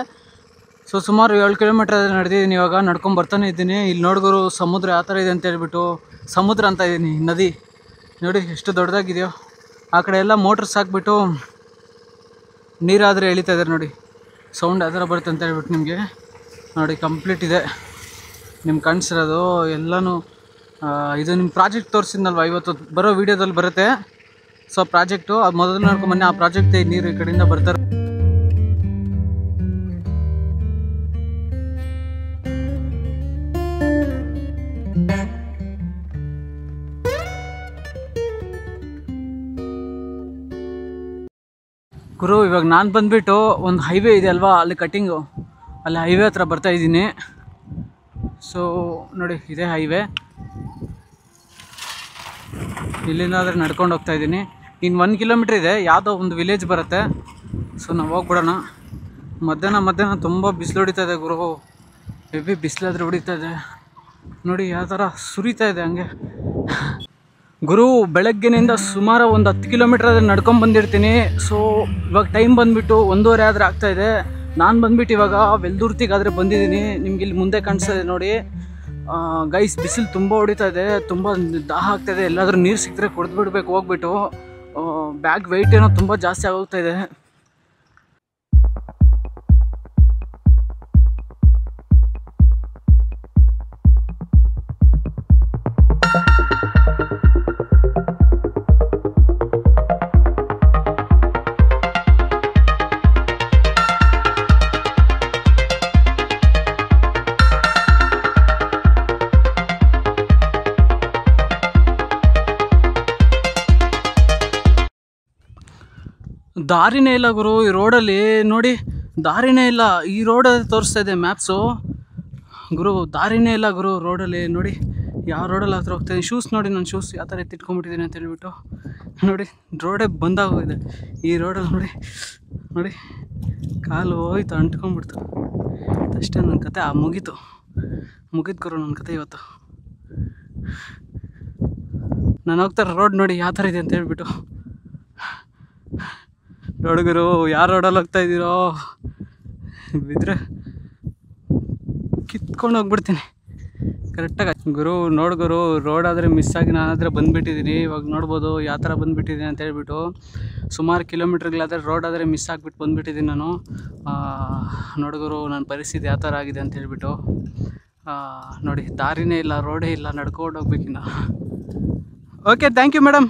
ಸೊ ಸುಮಾರು 7 ಕಿಲೋಮೀಟ್ರ್ ನಡೆದಿದ್ದೀನಿ. ಇವಾಗ ನಡ್ಕೊಂಡು ಬರ್ತಾನೆ ಇದ್ದೀನಿ. ಇಲ್ಲಿ ನೋಡಿ ಗುರು ಸಮುದ್ರ ಯಾವ ಥರ ಇದೆ ಅಂತ ಹೇಳ್ಬಿಟ್ಟು. ಸಮುದ್ರ ಅಂತ ಇದ್ದೀನಿ, ನದಿ ನೋಡಿ ಎಷ್ಟು ದೊಡ್ಡದಾಗಿದೆಯೋ. ಆ ಕಡೆ ಎಲ್ಲ ಮೋಟ್ರ್ ಸಾಕ್ಬಿಟ್ಟು ನೀರಾದರೆ ಎಳಿತಾ ಇದ್ದಾರೆ ನೋಡಿ. ಸೌಂಡ್ ಯಾವ ಥರ ಬರುತ್ತೆ ಅಂತ ಹೇಳ್ಬಿಟ್ಟು ನಿಮಗೆ ನೋಡಿ. ಕಂಪ್ಲೀಟ್ ಇದೆ ನಿಮ್ಗೆ ಕಾಣಿಸಿರೋದು ಎಲ್ಲನೂ ಇದು ನಿಮ್ಮ ಪ್ರಾಜೆಕ್ಟ್ ತೋರಿಸಿದ್ನಲ್ವ, ಇವತ್ತು ಬರೋ ವೀಡಿಯೋದಲ್ಲಿ ಬರುತ್ತೆ. ಸೊ ಪ್ರಾಜೆಕ್ಟು ಅದು ಮೊದಲು ನೋಡ್ಕೊಂಬನ್ನಿ. ಆ ಪ್ರಾಜೆಕ್ಟ್ ನೀರು ಈ ಕಡೆಯಿಂದ ಬರ್ತಾರೆ. ಗುರು ಇವಾಗ ನಾನು ಬಂದುಬಿಟ್ಟು ಒಂದು ಹೈವೇ ಇದೆ ಅಲ್ವಾ, ಅಲ್ಲಿ ಕಟ್ಟಿಂಗು, ಅಲ್ಲಿ ಹೈವೇ ಹತ್ರ ಬರ್ತಾ ಇದ್ದೀನಿ. ಸೊ ನೋಡಿ, ಇದೇ ಹೈವೇ. ಇಲ್ಲಿಂದ ಆದರೆ ನಡ್ಕೊಂಡು ಹೋಗ್ತಾ ಇದ್ದೀನಿ. ಇನ್ನು 1 ಕಿಲೋಮೀಟ್ರ್ ಇದೆ, ಯಾವುದೋ ಒಂದು ವಿಲೇಜ್ ಬರುತ್ತೆ. ಸೊ ನಾವು ಹೋಗ್ಬಿಡೋಣ. ಮಧ್ಯಾಹ್ನ ತುಂಬ ಬಿಸಿಲು ಹೊಡಿತಾ ಇದೆ ಗುರು, ಹೆವಿ ಬಿಸಿಲಾದರೆ ಹೊಡಿತಾ ಇದೆ ನೋಡಿ, ಯಾವ ಥರ ಸುರಿತಾ ಇದೆ ಹಂಗೆ. ಗುರು ಬೆಳಗ್ಗೆನಿಂದ ಸುಮಾರು ಒಂದು 10 ಕಿಲೋಮೀಟ್ರ್ ಆದರೆ ನಡ್ಕೊಂಡು ಬಂದಿರ್ತೀನಿ. ಸೊ ಇವಾಗ ಟೈಮ್ ಬಂದುಬಿಟ್ಟು 1:30 ಆದರೆ ಆಗ್ತಾಯಿದೆ. ನಾನು ಬಂದುಬಿಟ್ಟು ಇವಾಗ ವೆಲ್ದುರ್ತಿಗಾದರೆ ಬಂದಿದ್ದೀನಿ. ನಿಮ್ಗೆ ಇಲ್ಲಿ ಮುಂದೆ ಕಾಣಿಸ್ತಾ ಇದೆ ನೋಡಿ ಗೈಸ್, ಬಿಸಿಲು ತುಂಬ ಹೊಡಿತಾ ಇದೆ, ತುಂಬ ದಾಹ ಆಗ್ತಾಯಿದೆ. ಎಲ್ಲಾದರೂ ನೀರು ಸಿಕ್ಕರೆ ಕುಡಿದ್ಬಿಡ್ಬೇಕು ಹೋಗ್ಬಿಟ್ಟು. ಬ್ಯಾಗ್ ವೆಯ್ಟ್ ಏನೋ ತುಂಬ ಜಾಸ್ತಿ ಆಗೋಗ್ತಾ ಇದೆ. ದಾರಿನೇ ಇಲ್ಲ ಗುರು ಈ ರೋಡಲ್ಲಿ, ನೋಡಿ ದಾರಿನೇ ಇಲ್ಲ. ಈ ರೋಡಲ್ಲಿ ತೋರಿಸ್ತಾ ಇದೆ ಮ್ಯಾಪ್ಸು ಗುರು, ದಾರಿನೇ ಇಲ್ಲ ಗುರು ರೋಡಲ್ಲಿ. ನೋಡಿ ಯಾವ ರೋಡಲ್ಲಿ ಹತ್ರ ಹೋಗ್ತಾಯಿದ್ದೀನಿ. ಶೂಸ್ ನೋಡಿ, ನನ್ನ ಶೂಸ್ ಯಾವ ಥರ ಎತ್ತಿಟ್ಕೊಂಡ್ಬಿಟ್ಟಿದ್ದೀನಿ ಅಂತ ಹೇಳ್ಬಿಟ್ಟು. ನೋಡಿ ರೋಡೇ ಬಂದಾಗೋಗಿದೆ ಈ ರೋಡಲ್ಲಿ. ನೋಡಿ ಕಾಲು ಹೋಯ್ತು, ಅಂಟ್ಕೊಂಡ್ಬಿಡ್ತು ಅಷ್ಟೇ. ನನ್ನ ಕತೆ ಮುಗೀತು ಗುರು, ನನ್ನ ಕತೆ ಇವತ್ತು. ನಾನು ಹೋಗ್ತಾರೆ ರೋಡ್ ನೋಡಿ ಯಾವ ಥರ ಇದೆ ಅಂತ ಹೇಳ್ಬಿಟ್ಟು. ನೋಡುಗರು ಯಾರು ರೋಡಲ್ಲಿ ಹೋಗ್ತಾ ಇದ್ದೀರೋ, ಬಿದ್ದರೆ ಕಿತ್ಕೊಂಡು ಹೋಗ್ಬಿಡ್ತೀನಿ ಕರೆಕ್ಟಾಗಿ. ಗುರು ನೋಡುಗರು, ರೋಡ್ ಆದರೆ ಮಿಸ್ ಆಗಿ ನಾನಾದರೆ ಬಂದುಬಿಟ್ಟಿದ್ದೀನಿ. ಇವಾಗ ನೋಡ್ಬೋದು ಯಾವ ಥರ ಬಂದುಬಿಟ್ಟಿದ್ದೀನಿ ಅಂತ ಹೇಳ್ಬಿಟ್ಟು. ಸುಮಾರು ಕಿಲೋಮೀಟ್ರ್ಗಳಾದರೆ ರೋಡ್ ಆದರೆ ಮಿಸ್ ಆಗಿಬಿಟ್ಟು ಬಂದುಬಿಟ್ಟಿದ್ದೀನಿ ನಾನು. ನೋಡುಗರು ನನ್ನ ಪರಿಸ್ಥಿತಿ ಯಾವ ಥರ ಆಗಿದೆ ಅಂತ ಹೇಳ್ಬಿಟ್ಟು. ನೋಡಿ ದಾರಿನೇ ಇಲ್ಲ, ರೋಡೇ ಇಲ್ಲ, ನಡ್ಕೊಂಡು ಹೋಗ್ಬೇಕಿನ್ನ. Okay, thank you madam.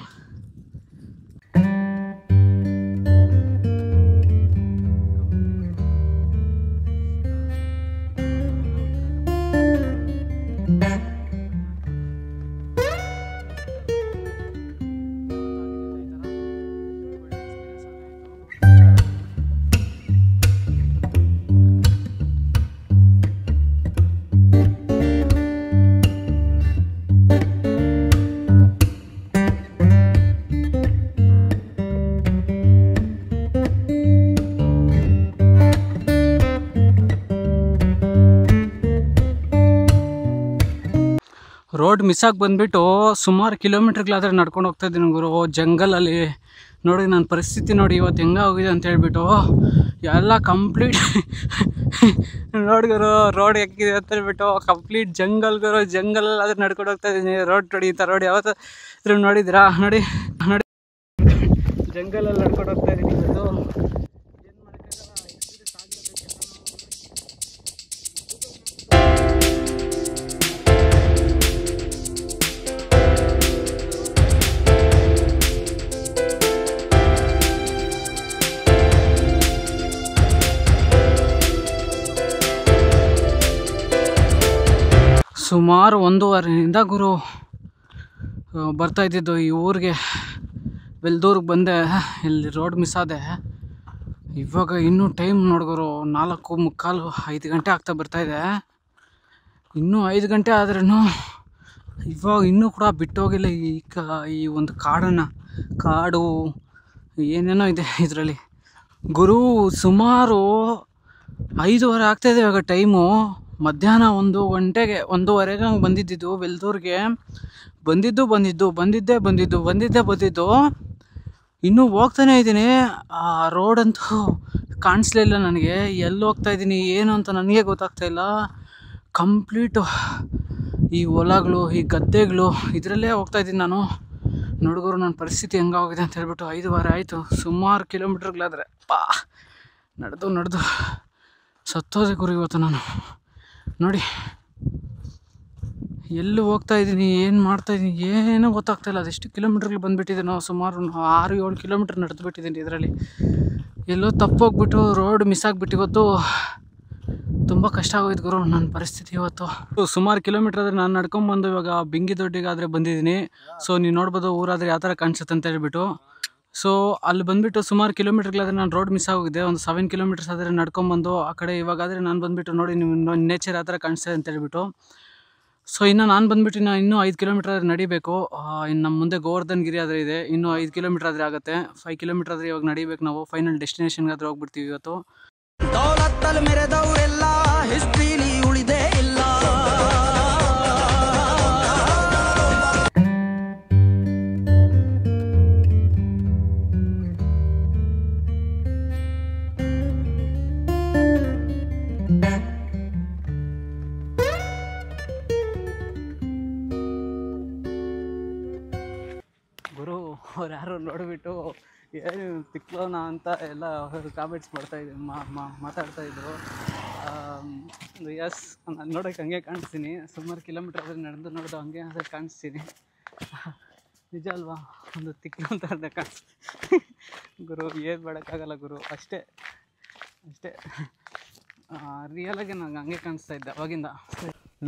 Road miss ಆಗಿ ಬಂದುಬಿಟ್ಟು ಸುಮಾರು ಕಿಲೋಮೀಟ್ರ್ಗಳಾದರೆ ನಡ್ಕೊಂಡು ಹೋಗ್ತಾ ಇದ್ದೀನಿ ಗುರು ಜಂಗಲಲ್ಲಿ. ನೋಡಿ ನನ್ನ ಪರಿಸ್ಥಿತಿ ನೋಡಿ ಇವತ್ತು ಹೆಂಗೆ ಹೋಗಿದೆ ಅಂತ ಹೇಳ್ಬಿಟ್ಟು. ಎಲ್ಲ ಕಂಪ್ಲೀಟ್ ನೋಡಿ ಗುರು, ರೋಡ್ ಹೆಂಗಿದೆ ಅಂತ ಹೇಳ್ಬಿಟ್ಟು ಕಂಪ್ಲೀಟ್ ಜಂಗಲ್ ಗುರು. ಜಂಗಲಲ್ಲಿ ಆದರೆ ನಡ್ಕೊಂಡು ಹೋಗ್ತಾ ಇದ್ದೀನಿ. ರೋಡ್ ನೋಡಿ, ಇಂಥ ರೋಡ್ ಯಾವತ್ತಾದ್ರೂ ನೋಡಿದ್ರಾ? ನೋಡಿ ಜಂಗಲಲ್ಲಿ ನಡ್ಕೊಂಡು ಹೋಗ್ತಾ ಇದ್ದೀನಿ ಇವತ್ತು. ಸುಮಾರು 1:15 ಗುರು ಬರ್ತಾಯಿದ್ದಿದ್ದು ಈ ಊರಿಗೆ. ವೆಲ್ದೂರ್ಗೆ ಬಂದೆ, ಇಲ್ಲಿ ರೋಡ್ ಮಿಸ್ ಆದೆ. ಇವಾಗ ಇನ್ನೂ ಟೈಮ್ ನೋಡ್ಗುರು 4:45 5 ಗಂಟೆ ಆಗ್ತಾ ಬರ್ತಾಯಿದೆ. ಇನ್ನೂ 5 ಗಂಟೆ ಆದ್ರೂ ಇವಾಗ ಇನ್ನೂ ಕೂಡ ಬಿಟ್ಟೋಗಿಲ್ಲ ಈ ಒಂದು ಕಾಡು ಏನೇನೋ ಇದೆ ಇದರಲ್ಲಿ ಗುರು. ಸುಮಾರು 5:15 ಆಗ್ತಾಯಿದೆ ಇವಾಗ ಟೈಮು. ಮಧ್ಯಾಹ್ನ 1 ಗಂಟೆಗೆ 1:15 ಹಂಗೆ ಬಂದಿದ್ದು ವೆಲ್ದೂರ್ಗೆ. ಬಂದಿದ್ದು ಇನ್ನೂ ಹೋಗ್ತಾನೆ ಇದ್ದೀನಿ. ಆ ರೋಡಂತೂ ಕಾಣಿಸ್ಲಿಲ್ಲ ನನಗೆ, ಎಲ್ಲಿ ಹೋಗ್ತಾ ಇದ್ದೀನಿ ಏನು ಅಂತ ನನಗೆ ಗೊತ್ತಾಗ್ತಾಯಿಲ್ಲ. ಕಂಪ್ಲೀಟು ಈ ಹೊಲಗಳು, ಈ ಗದ್ದೆಗಳು ಇದರಲ್ಲೇ ಹೋಗ್ತಾಯಿದ್ದೀನಿ ನಾನು. ನೋಡಿದ್ರು ನನ್ನ ಪರಿಸ್ಥಿತಿ ಹೆಂಗಾಗಿದೆ ಅಂತ ಹೇಳ್ಬಿಟ್ಟು. 5:15 ಆಯಿತು. ಸುಮಾರು ಕಿಲೋಮೀಟ್ರ್ಗಳಾದರೆ ನಡೆದು ಸತ್ತೋದೆ ಗುರು ಇವತ್ತು ನಾನು. ನೋಡಿ ಎಲ್ಲಿ ಹೋಗ್ತಾ ಇದ್ದೀನಿ, ಏನು ಮಾಡ್ತಾ ಇದ್ದೀನಿ ಏನೂ ಗೊತ್ತಾಗ್ತಾಯಿಲ್ಲ. ಅದೆಷ್ಟು ಕಿಲೋಮೀಟ್ರಿಗೆ ಬಂದುಬಿಟ್ಟಿದೆ. ನಾವು ಸುಮಾರು 6-7 ಕಿಲೋಮೀಟ್ರ್ ನಡೆದು ಬಿಟ್ಟಿದ್ದೀನಿ ಇದರಲ್ಲಿ. ಎಲ್ಲೋ ತಪ್ಪೋಗ್ಬಿಟ್ಟು ರೋಡ್ ಮಿಸ್ ಆಗಿಬಿಟ್ಟು ಇವತ್ತು ತುಂಬ ಕಷ್ಟ ಆಗೋಯ್ತು ಗುರು ನನ್ನ ಪರಿಸ್ಥಿತಿ ಇವತ್ತು. ಸುಮಾರು ಕಿಲೋಮೀಟ್ರ್ ಆದರೆ ನಾನು ನಡ್ಕೊಂಬಂದು ಇವಾಗ ಬಿಂಗಿ ದೊಡ್ಡಿಗಾದರೆ ಬಂದಿದ್ದೀನಿ. ಸೊ ನೀವು ನೋಡ್ಬೋದು ಊರಾದರೆ ಯಾವ ಥರ ಕಾಣಿಸುತ್ತೆ ಅಂತ ಹೇಳ್ಬಿಟ್ಟು. ಸೊ ಅಲ್ಲಿ ಬಂದುಬಿಟ್ಟು ಸುಮಾರು ಕಿಲೋಮೀಟ್ರ್ಗಳಾದರೆ ನಾನು ರೋಡ್ ಮಿಸ್ ಆಗೋಗಿದೆ. ಒಂದು 7 ಕಿಲೋಮೀಟರ್ಸ್ ಆದರೆ ನಡ್ಕೊಂಬಂದು ಆ ಕಡೆ ಇವಾಗಾದರೆ ನಾನು ಬಂದುಬಿಟ್ಟು ನೋಡಿ ನೀವು ನೇಚರ್ ಯಾವ ಥರ ಕಾಣಿಸ್ತದೆ ಅಂತ ಹೇಳ್ಬಿಟ್ಟು. ಸೊ ಇನ್ನು ನಾನು ಬಂದುಬಿಟ್ಟು ಇನ್ನೂ 5 ಕಿಲೋಮೀಟ್ರ್ ಆದರೆ ನಡಿಬೇಕು. ಇನ್ನು ನಮ್ಮ ಮುಂದೆ ಗೋವರ್ಧನ್ ಗಿರಿ ಆದರೆ ಇದೆ, ಇನ್ನೂ 5 ಕಿಲೋಮೀಟ್ರ್ ಆದರೆ ಆಗುತ್ತೆ. 5 ಕಿಲೋಮೀಟ್ರ್ ಆದರೆ ಇವಾಗ ನಡಿಬೇಕು ನಾವು. ಫೈನಲ್ ಡೆಸ್ಟಿನೇಷನ್ಗಾದ್ರೆ ಹೋಗ್ಬಿಡ್ತೀವಿ ಇವತ್ತು. ದೌಲತ್ತಲ್ಲಿ ಮೆರೆದವರೆಲ್ಲ ಹಿಸ್ಟ್ರಿಲಿ ಉಳಿದೇ ಇಲ್ಲ. ಗುರು ಅವ್ರು ಯಾರು ನೋಡಿಬಿಟ್ಟು ಏನು ತಿಕ್ಲೋನ ಅಂತ ಎಲ್ಲ ಕಾಮೆಂಟ್ಸ್ ಮಾತಾಡ್ತಾಯಿದ್ರು. ಎಸ್, ನಾನು ನೋಡೋಕ್ಕೆ ಹಂಗೆ ಕಾಣಿಸ್ತೀನಿ. ಸುಮಾರು ಕಿಲೋಮೀಟ್ರ್ ಆದರೆ ನಡೆದು ಹಂಗೆ ಆದರೆ ಕಾಣಿಸ್ತೀನಿ. ನಿಜ ಅಲ್ವಾ? ಒಂದು ತಿಕ್ಲು ಅಂತ ಕಾಣಿಸ್ತೀನಿ ಗುರು. ಏನು ಮಾಡೋಕ್ಕಾಗಲ್ಲ ಗುರು, ಅಷ್ಟೇ ರಿಯಲಾಗಿ ನಂಗೆ ಹಂಗೆ ಕಾಣಿಸ್ತಾ ಇದ್ದೆ ಅವಾಗಿಂದ.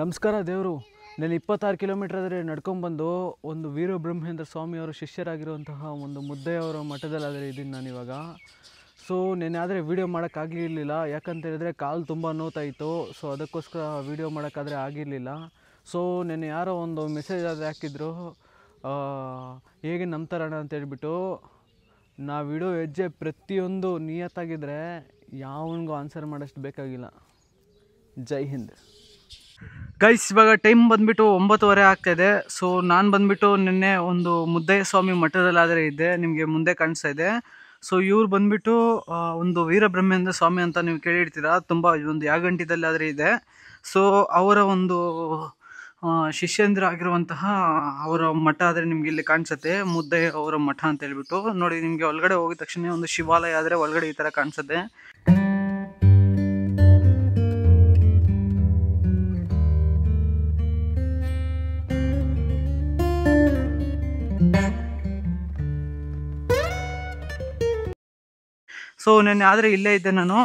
ನಮಸ್ಕಾರ ದೇವರು. ನಾನು 26 ಕಿಲೋಮೀಟ್ರ್ ಆದರೆ ನಡ್ಕೊಂಬಂದು ಒಂದು ವೀರಬ್ರಹ್ಮೇಂದ್ರ ಸ್ವಾಮಿಯವರ ಶಿಷ್ಯರಾಗಿರುವಂತಹ ಒಂದು ಮುದ್ದೆಯವರ ಮಠದಲ್ಲಾದರೆ ಇದ್ದೀನಿ ನಾನಿವಾಗ. ಸೊ ನೆನ್ನೆ ಆದರೆ ವೀಡಿಯೋ ಮಾಡೋಕ್ಕಾಗಿರಲಿಲ್ಲ, ಯಾಕಂತ ಹೇಳಿದ್ರೆ ಕಾಲು ತುಂಬ ನೋತಾಯಿತ್ತು. ಸೊ ಅದಕ್ಕೋಸ್ಕರ ವೀಡಿಯೋ ಮಾಡೋಕ್ಕಾದರೆ ಆಗಿರಲಿಲ್ಲ. ಸೊ ನೆನ್ನೆ ಯಾರೋ ಒಂದು ಮೆಸೇಜ್ ಆದರೆ ಹಾಕಿದ್ರು, ಹೇಗೆ ನಂಬ್ತಾರಣ ಅಂತ ಹೇಳ್ಬಿಟ್ಟು. ನಾವು ವಿಡಿಯೋ ಹೆಜ್ಜೆ ಪ್ರತಿಯೊಂದು ನಿಯತ್ತಾಗಿದ್ದರೆ ಯಾವನಿಗೂ ಆನ್ಸರ್ ಮಾಡೋಷ್ಟು ಬೇಕಾಗಿಲ್ಲ. ಜೈ ಹಿಂದ್ ಗೈಸ್. ಇವಾಗ ಟೈಮ್ ಬಂದುಬಿಟ್ಟು 9:15 ಆಗ್ತಾಯಿದೆ. ಸೊ ನಾನು ಬಂದುಬಿಟ್ಟು ನಿನ್ನೆ ಒಂದು ಮುದ್ದಯ್ಯ ಸ್ವಾಮಿ ಮಠದಲ್ಲಾದರೆ ಇದ್ದೆ, ನಿಮಗೆ ಮುಂದೆ ಕಾಣಿಸ್ತಾ ಇದೆ. ಸೊ ಇವ್ರು ಬಂದುಬಿಟ್ಟು ಒಂದು ವೀರಬ್ರಹ್ಮೇಂದ್ರ ಸ್ವಾಮಿ ಅಂತ ನೀವು ಕೇಳಿರ್ತೀರ, ತುಂಬ ಒಂದು ಯಾಗಂಟಿದಲ್ಲಾದರೆ ಇದೆ. ಸೊ ಅವರ ಒಂದು ಶಿಷ್ಯಂದಿರಾಗಿರುವಂತಹ ಅವರ ಮಠ ಆದರೆ ನಿಮ್ಗೆ ಇಲ್ಲಿ ಕಾಣಿಸುತ್ತೆ, ಮುದ್ದಯ್ಯ ಅವರ ಮಠ ಅಂತ ಹೇಳ್ಬಿಟ್ಟು. ನೋಡಿ, ನಿಮಗೆ ಒಳಗಡೆ ಹೋಗಿದ ತಕ್ಷಣ ಒಂದು ಶಿವಾಲಯ ಆದರೆ ಒಳಗಡೆ ಈ ಥರ ಕಾಣಿಸುತ್ತೆ. ಸೊ ನೆನ್ನೆ ಆದರೆ ಇಲ್ಲೇ ಇದ್ದೆ ನಾನು,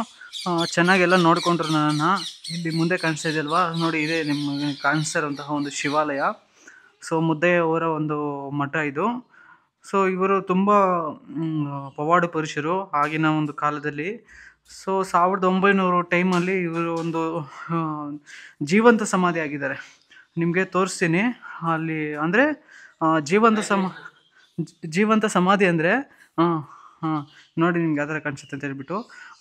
ಚೆನ್ನಾಗೆಲ್ಲ ನೋಡಿಕೊಂಡ್ರು ನನ್ನನ್ನು. ಇಲ್ಲಿ ಮುಂದೆ ಕಾಣಿಸ್ತಾ ಇದೆಯಲ್ವಾ ನೋಡಿ, ಇದೇ ನಿಮಗೆ ಕಾಣಿಸ್ತಾ ಇರುವಂತಹ ಒಂದು ಶಿವಾಲಯ. ಸೊ ಮುದ್ದಯ್ಯವರ ಒಂದು ಮಠ ಇದು. ಸೊ ಇವರು ತುಂಬ ಪವಾಡ ಪುರುಷರು ಆಗಿನ ಒಂದು ಕಾಲದಲ್ಲಿ. ಸೊ 1900 ಟೈಮಲ್ಲಿ ಇವರು ಒಂದು ಜೀವಂತ ಸಮಾಧಿ ಆಗಿದ್ದಾರೆ. ನಿಮಗೆ ತೋರಿಸ್ತೀನಿ ಅಲ್ಲಿ. ಅಂದರೆ ಜೀವಂತ ಸಮಾಧಿ ಅಂದರೆ ನೋಡಿ ನಿಮ್ಗೆ ಯಾವ ಥರ ಕಾಣಿಸುತ್ತೆ ಅಂತ ಹೇಳ್ಬಿಟ್ಟು.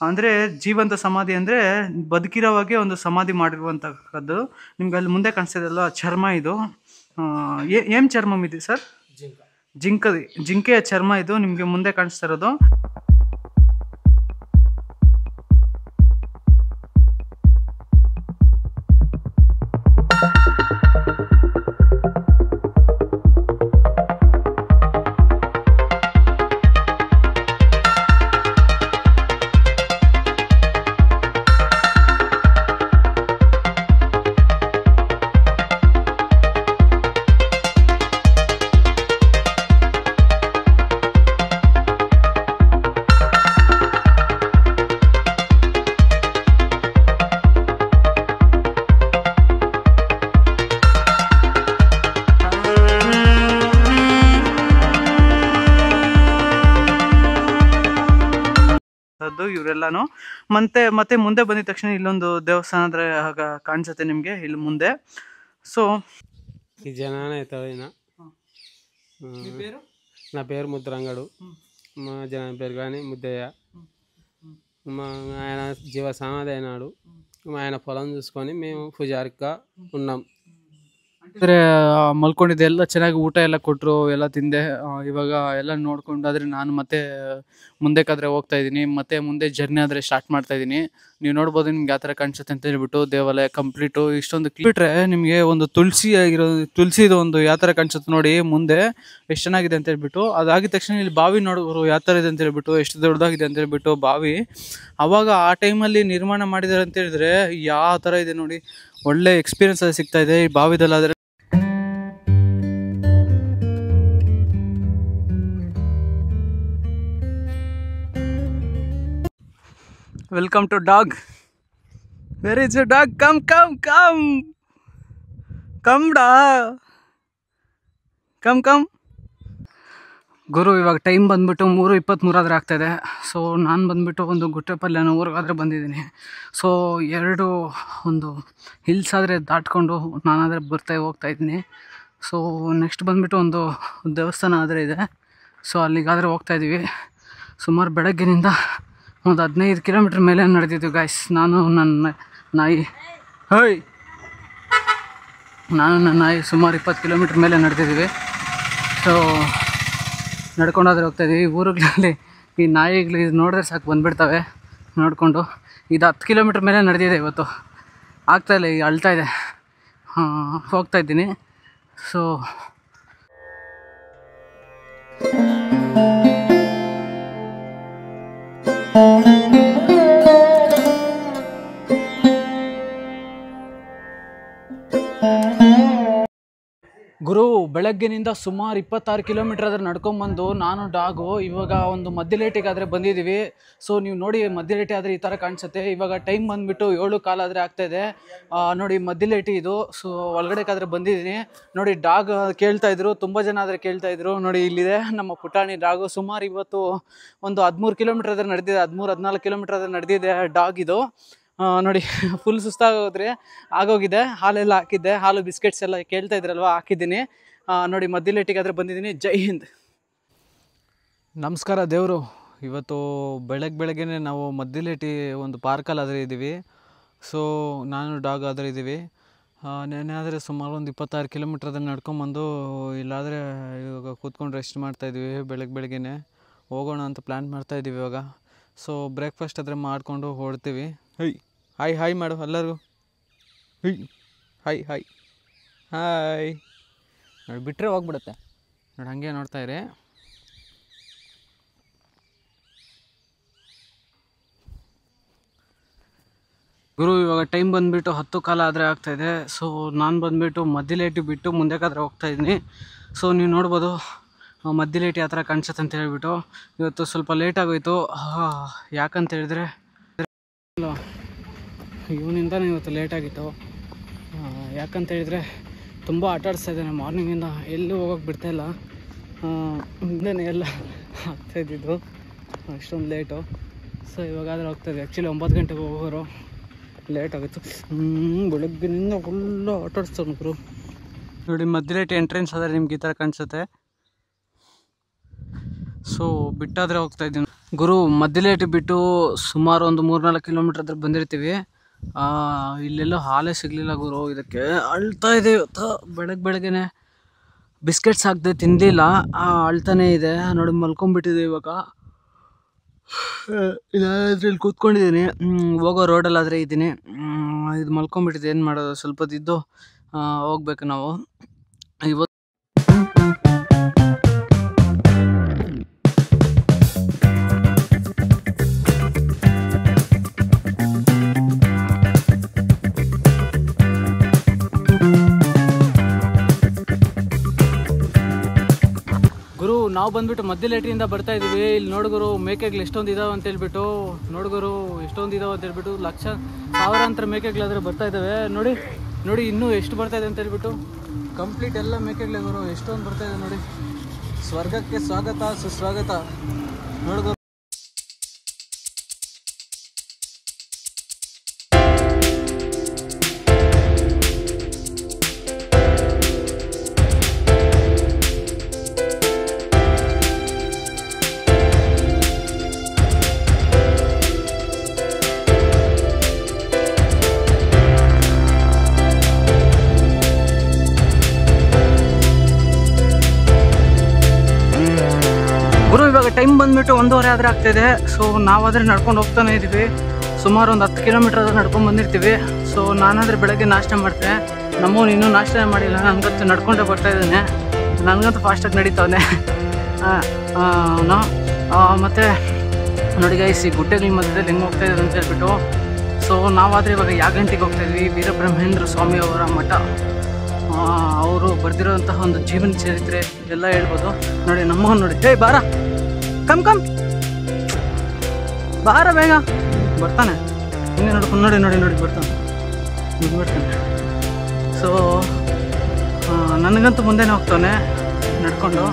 ಅಂದರೆ ಜೀವಂತ ಸಮಾಧಿ ಅಂದರೆ ಬದುಕಿರೋವಾಗೆ ಒಂದು ಸಮಾಧಿ ಮಾಡಿರುವಂಥದ್ದು. ನಿಮ್ಗೆ ಅಲ್ಲಿ ಮುಂದೆ ಕಾಣಿಸ್ತಿದೆಯಲ್ಲ ಚರ್ಮ, ಇದು ಏನು ಚರ್ಮ ಇದೆ ಸರ್? ಜಿಂಕೆಯ ಚರ್ಮ ಇದು ನಿಮಗೆ ಮುಂದೆ ಕಾಣಿಸ್ತಾ ಇರೋದು. ಇವರೆಲ್ಲಾನು ಮತ್ತೆ ಮುಂದೆ ಬಂದಿದ ತಕ್ಷಣ ಇಲ್ಲೊಂದು ದೇವಸ್ಥಾನ ಕಾಣಿಸುತ್ತೆ ನಿಮಗೆ ಇಲ್ಲಿ ಮುಂದೆ. సో ఈ జనాన అవుతాడు. నా పేరు ముద్రంగడు, మా జన పేరు కానీ ముద్దయ్య. మా ఆయన జీవ సమాధి అయినాడు. ఆయన పొలం చూసుకొని మేము పూజారిగా ఉన్నాం. ಅಂದರೆ ಮಲ್ಕೊಂಡಿದ್ದೆ, ಎಲ್ಲ ಚೆನ್ನಾಗಿ ಊಟ ಎಲ್ಲ ಕೊಟ್ಟರು, ಎಲ್ಲ ತಿಂದೆ. ಇವಾಗ ಎಲ್ಲ ನೋಡ್ಕೊಂಡು ಆದರೆ ನಾನು ಮತ್ತೆ ಮುಂದಕ್ಕಾದರೆ ಹೋಗ್ತಾ ಇದ್ದೀನಿ. ಮತ್ತೆ ಮುಂದೆ ಜರ್ನಿ ಆದರೆ ಸ್ಟಾರ್ಟ್ ಮಾಡ್ತಾ ಇದ್ದೀನಿ. ನೀವು ನೋಡ್ಬೋದು ನಿಮ್ಗೆ ಯಾವ ಥರ ಕಾಣಿಸುತ್ತೆ ಅಂತ ಹೇಳ್ಬಿಟ್ಟು. ದೇವಾಲಯ ಕಂಪ್ಲೀಟು ಇಷ್ಟೊಂದು ಬಿಟ್ಟರೆ ನಿಮಗೆ ಒಂದು ತುಳಸಿದು ಒಂದು ಯಾವ ಥರ ಕಾಣಿಸುತ್ತೆ ನೋಡಿ ಮುಂದೆ, ಎಷ್ಟು ಚೆನ್ನಾಗಿದೆ ಅಂತ ಹೇಳ್ಬಿಟ್ಟು. ಅದಾಗಿದ ತಕ್ಷಣ ಇಲ್ಲಿ ಬಾವಿ ನೋಡೋರು ಯಾವ ಥರ ಇದೆ ಅಂತ ಹೇಳ್ಬಿಟ್ಟು, ಎಷ್ಟು ದೊಡ್ಡದಾಗಿದೆ ಅಂತ ಹೇಳ್ಬಿಟ್ಟು ಬಾವಿ. ಆವಾಗ ಆ ಟೈಮಲ್ಲಿ ನಿರ್ಮಾಣ ಮಾಡಿದ್ದಾರೆ ಅಂತ ಹೇಳಿದ್ರೆ ಯಾವ ಥರ ಇದೆ ನೋಡಿ, ಒಳ್ಳೆ ಎಕ್ಸ್ಪೀರಿಯನ್ಸ್ ಅದು ಸಿಗ್ತಾ ಇದೆ ಈ ಬಾವಿದಲ್ಲಾದರೆ. Welcome to dog. Where is you dog? Come come come come ಡಾ, ಕಮ್ ಕಮ್. ಗುರು ಇವಾಗ ಟೈಮ್ ಬಂದುಬಿಟ್ಟು 3:23 ಆಗ್ತಾಯಿದೆ. ಸೊ ನಾನು ಬಂದುಬಿಟ್ಟು ಒಂದು ಗುಟ್ಟೆಪಲ್ಯನ ಊರಿಗಾದರೆ ಬಂದಿದ್ದೀನಿ. ಸೊ ಒಂದು ಹಿಲ್ಸ್ ಆದರೆ ದಾಟ್ಕೊಂಡು ನಾನಾದರೆ ಹೋಗ್ತಾಯಿದ್ದೀನಿ. ಸೊ ನೆಕ್ಸ್ಟ್ ಬಂದುಬಿಟ್ಟು ಒಂದು ದೇವಸ್ಥಾನ ಆದರೆ ಇದೆ. ಸೊ ಅಲ್ಲಿಗಾದರೆ ಹೋಗ್ತಾಯಿದ್ದೀವಿ. ಸುಮಾರು ಬೆಳಗ್ಗಿನಿಂದ ಒಂದು 15 ಕಿಲೋಮೀಟ್ರ್ ಮೇಲೆ ನಡೆದಿದ್ದೀವಿ ಗಾಯ್ಸ್. ನಾನು ನನ್ನ ನಾಯಿ ಸುಮಾರು 20 ಕಿಲೋಮೀಟ್ರ್ ಮೇಲೆ ನಡೆದಿದ್ದೀವಿ. ಸೊ ನಡ್ಕೊಂಡಾದ್ರೆ ಹೋಗ್ತಾಯಿದ್ದೀವಿ. ಊರುಗಳಲ್ಲಿ ಈ ನಾಯಿಗಳು ಇದು ನೋಡಿದ್ರೆ ಸಾಕು ಬಂದುಬಿಡ್ತವೆ ನೋಡಿಕೊಂಡು. ಇದು 10 ಕಿಲೋಮೀಟ್ರ್ ಮೇಲೆ ನಡೆದಿದೆ ಇವತ್ತು. ಆಗ್ತಾಯಿಲ್ಲ, ಈಗ ಅಳ್ತಾಯಿದೆ. ಹೋಗ್ತಾಯಿದ್ದೀನಿ. ಸೊ ಗುರು ಬೆಳಗ್ಗಿನಿಂದ ಸುಮಾರು 26 ಕಿಲೋಮೀಟ್ರ್ ಆದರೆ ನಡ್ಕೊಂಬಂದು ನಾನು ಡಾಗು ಇವಾಗ ಒಂದು ಮಧ್ಯಲೇಟಿಗಾದರೆ ಬಂದಿದ್ದೀವಿ. ಸೊ ನೀವು ನೋಡಿ ಮಧ್ಯಲೇಟಿ ಆದರೆ ಈ ಥರ ಕಾಣಿಸುತ್ತೆ. ಇವಾಗ ಟೈಮ್ ಬಂದುಬಿಟ್ಟು 7:15 ಆದರೆ ಆಗ್ತಾಯಿದೆ. ನೋಡಿ ಮಧ್ಯಲೇಟಿ ಇದು. ಸೊ ಒಳಗಡೆಗಾದರೆ ಬಂದಿದ್ದೀನಿ. ನೋಡಿ ಡಾಗ್ ಕೇಳ್ತಾಯಿದ್ರು, ತುಂಬ ಜನ ಆದರೆ ಕೇಳ್ತಾಯಿದ್ರು. ನೋಡಿ ಇಲ್ಲಿದೆ ನಮ್ಮ ಪುಟಾಣಿ ಡಾಗು. ಸುಮಾರು ಇವತ್ತು ಒಂದು 13 ಕಿಲೋಮೀಟ್ರ್ ಆದರೆ ನಡೆದಿದೆ, 13-14 ಕಿಲೋಮೀಟ್ರ್ ಆದರೆ ನಡೆದಿದೆ ಡಾಗ್ ಇದು. ನೋಡಿ ಫುಲ್ ಆಗೋಗಿದೆ. ಹಾಲೆಲ್ಲ ಹಾಕಿದ್ದೆ, ಹಾಲು ಬಿಸ್ಕೆಟ್ಸ್ ಎಲ್ಲ ಕೇಳ್ತಾ ಇದ್ರಲ್ವ, ಹಾಕಿದ್ದೀನಿ. ನೋಡಿ ಮಧ್ಯಲೇಟಿಗಾದರೆ ಬಂದಿದ್ದೀನಿ. ಜೈ ಹಿಂದ್. ನಮಸ್ಕಾರ ದೇವರು. ಇವತ್ತು ಬೆಳಗ್ಗೆನೇ ನಾವು ಮಧ್ಯಲೇಟಿ ಒಂದು ಪಾರ್ಕಲ್ಲಾದರೆ ಇದ್ದೀವಿ. ಸೊ ನಾನು ಡಾಗ್ ಆದರೆ ಇದ್ದೀವಿ. ನೆನ್ನೆ ಆದರೆ ಸುಮಾರು ಒಂದು 26 ಕಿಲೋಮೀಟ್ರ್ ಅದನ್ನು ನಡ್ಕೊಂಬಂದು ಇಲ್ಲಾದರೆ ಇವಾಗ ಕೂತ್ಕೊಂಡು ರೆಸ್ಟ್ ಮಾಡ್ತಾಯಿದ್ವಿ. ಬೆಳಗ್ಗೆನೇ ಹೋಗೋಣ ಅಂತ ಪ್ಲ್ಯಾನ್ ಮಾಡ್ತಾಯಿದ್ದೀವಿ ಇವಾಗ. ಸೊ ಬ್ರೇಕ್ಫಾಸ್ಟ್ ಆದರೆ ಮಾಡಿಕೊಂಡು ಹೊಡ್ತೀವಿ. ಹಾಯ್ ಮಾಡು ಎಲ್ಲರಿಗೂ. ಹಾಯ್ ನೋಡಿ, ಬಿಟ್ಟರೆ ಹೋಗ್ಬಿಡುತ್ತೆ ನೋಡಿ, ಹಂಗೆ ನೋಡ್ತಾಯಿರಿ. ಗುರು ಇವಾಗ ಟೈಮ್ ಬಂದುಬಿಟ್ಟು 10:15 ಆದರೆ ಆಗ್ತಾಯಿದೆ. ಸೊ ನಾನು ಬಂದುಬಿಟ್ಟು ಮಧ್ಯಲೇಟಿ ಬಿಟ್ಟು ಮುಂದೆಕಾದ್ರೆ ಹೋಗ್ತಾಯಿದ್ದೀನಿ. ಸೊ ನೀವು ನೋಡ್ಬೋದು ಮಧ್ಯಲೇಟಿ ಆ ಥರ ಕಾಣಿಸುತ್ತೆ ಅಂತ ಹೇಳ್ಬಿಟ್ಟು. ಇವತ್ತು ಸ್ವಲ್ಪ ಲೇಟ್ ಆಗೋಯ್ತು. ಯಾಕಂತ ಹೇಳಿದ್ರೆ ಇವನಿಂದನೇ ಇವತ್ತು ಲೇಟಾಗಿತ್ತು. ಯಾಕಂತ ಹೇಳಿದರೆ ತುಂಬ ಆಟ ಆಡಿಸ್ತಾ ಇದ್ದಾನೆ ಮಾರ್ನಿಂಗಿಂದ, ಎಲ್ಲೂ ಹೋಗೋಕ್ಕೆ ಬಿಡ್ತಾಯಿಲ್ಲ. ಮುಂದೆ ಎಲ್ಲ ಆಗ್ತಾಯಿದ್ದಿದ್ದು ಅಷ್ಟೊಂದು ಲೇಟು. ಸೊ ಇವಾಗಾದರೆ ಹೋಗ್ತಾಯಿದ್ದೆ. ಆ್ಯಕ್ಚುಲಿ 9 ಗಂಟೆಗೆ ಹೋಗೋರು, ಲೇಟ್ ಆಗುತ್ತೆ. ಬೆಳಗ್ಗಿನಿಂದ ಫುಲ್ಲು ಆಟ ಆಡಿಸ್ತಾನೆ ಗುರು. ನೋಡಿ ಮಧ್ಯಲೇಟಿ ಎಂಟ್ರೆನ್ಸ್ ಆದರೆ ನಿಮ್ಗೆ ಈ ಥರ ಕಾಣಿಸುತ್ತೆ. ಸೊ ಬಿಟ್ಟಾದರೆ ಹೋಗ್ತಾಯಿದ್ದೀನಿ ಗುರು. ಮಧ್ಯಲೇಟಿ ಬಿಟ್ಟು ಸುಮಾರು ಒಂದು 3-4 ಕಿಲೋಮೀಟ್ರ್ ಹತ್ರ ಬಂದಿರ್ತೀವಿ. ಇಲ್ಲೆಲ್ಲೋ ಹಾಲೇ ಸಿಗಲಿಲ್ಲ ಗುರು. ಇದಕ್ಕೆ ಅಳ್ತಾ ಇದೆ ಇವತ್ತು. ಬೆಳಗ್ಗೆನೆ ಬಿಸ್ಕೆಟ್ಸ್ ಹಾಕ್ದೆ ತಿಂದಿಲ್ಲ, ಅಳ್ತಾನೇ ಇದೆ. ನೋಡಿ ಮಲ್ಕೊಂಡ್ಬಿಟ್ಟಿದೆ ಇವಾಗ. ಇದ್ರಲ್ಲಿ ಕೂತ್ಕೊಂಡಿದ್ದೀನಿ, ಹೋಗೋ ರೋಡಲ್ಲಾದರೆ ಇದ್ದೀನಿ. ಇದು ಮಲ್ಕೊಂಡ್ಬಿಟ್ಟಿದೆ, ಏನು ಮಾಡೋದು. ಸ್ವಲ್ಪ ಹೊತ್ತಿದ್ದು ಹೋಗ್ಬೇಕು ನಾವು ಇವತ್ತು. ನಾವು ಬಂದುಬಿಟ್ಟು ಮಧ್ಯಲೇಟಿಯಿಂದ ಬರ್ತಾ ಇದ್ದೀವಿ. ಇಲ್ಲಿ ನೋಡುಗರು ಮೇಕೆಗಳು ಎಷ್ಟೊಂದು ಇದಾವೆ ಅಂತ ಹೇಳ್ಬಿಟ್ಟು, ನೋಡುಗರು ಎಷ್ಟೊಂದು ಇದಾವೆ ಅಂತ ಹೇಳ್ಬಿಟ್ಟು, ಸಾವಿರಾಂತರ ಮೇಕೆಗಳಾದರೆ ಬರ್ತಾ ಇದ್ದಾವೆ. ನೋಡಿ ಇನ್ನೂ ಎಷ್ಟು ಬರ್ತಾ ಇದೆ ಅಂತ ಹೇಳ್ಬಿಟ್ಟು. ಕಂಪ್ಲೀಟ್ ಎಲ್ಲ ಮೇಕೆಗಳೇ ಗುರು, ಎಷ್ಟೊಂದು ಬರ್ತಾ ಇದೆ ನೋಡಿ. ಸ್ವರ್ಗಕ್ಕೆ ಸ್ವಾಗತ ಸುಸ್ವಾಗತ ನೋಡುಗರು. ಇವಾಗ ಟೈಮ್ ಬಂದುಬಿಟ್ಟು 1:15 ಆದರೆ ಆಗ್ತಾಯಿದೆ. ಸೊ ನಾವಾದರೆ ನಡ್ಕೊಂಡು ಹೋಗ್ತಾನೆ ಇದ್ದೀವಿ. ಸುಮಾರು ಒಂದು 10 ಕಿಲೋಮೀಟ್ರ್ ಆದ್ರೆ ನಡ್ಕೊಂಡು ಬಂದಿರ್ತೀವಿ. ಸೊ ನಾನಾದರೆ ಬೆಳಗ್ಗೆ ನಾಷ್ಟ ಮಾಡ್ತೇನೆ. ನಮ್ಮವನು ಇನ್ನೂ ನಾಷ್ಟನೇ ಮಾಡಿಲ್ಲ, ನನಗಂತೂ ನಡ್ಕೊಂಡೇ ಬರ್ತಾ ಇದ್ದಾನೆ. ನನಗಂತೂ ಫಾಸ್ಟಾಗಿ ನಡೀತಾವನೆ. ಮತ್ತು ನೋಡಿ ಗೈಸ್, ಈ ಗುಡ್ಡೆಗಳ ಮಧ್ಯದಲ್ಲಿ ಹೆಂಗೆ ಹೋಗ್ತಾ ಇದ್ದಾರೆ ಅಂತ ಹೇಳ್ಬಿಟ್ಟು. ಸೊ ನಾವಾದರೆ ಇವಾಗ ಯಾಗಂಟಿಗೆ ಹೋಗ್ತಾಯಿದ್ವಿ. ವೀರಬ್ರಹ್ಮೇಂದ್ರ ಸ್ವಾಮಿ ಅವರ ಮಠ. ಅವರು ಬರೆದಿರೋಂತಹ ಒಂದು ಜೀವನ ಚರಿತ್ರೆ ಎಲ್ಲ ಹೇಳ್ಬೋದು. ನೋಡಿ ನಮ್ಮವನು ನೋಡಿ, ಬಾರ ಕಮ್ ಬಾರ ಬೇಗ ಬರ್ತಾನೆ, ಇನ್ನೇ ನೋಡ್ಕೊಂಡು ನೋಡಿ ನೋಡಿ ನೋಡಿ ಬರ್ತಾನೆ, ಬರ್ತಾನೆ. ಸೊ ನನಗಂತೂ ಮುಂದೆನೇ ಹೋಗ್ತಾನೆ ನಡ್ಕೊಂಡು.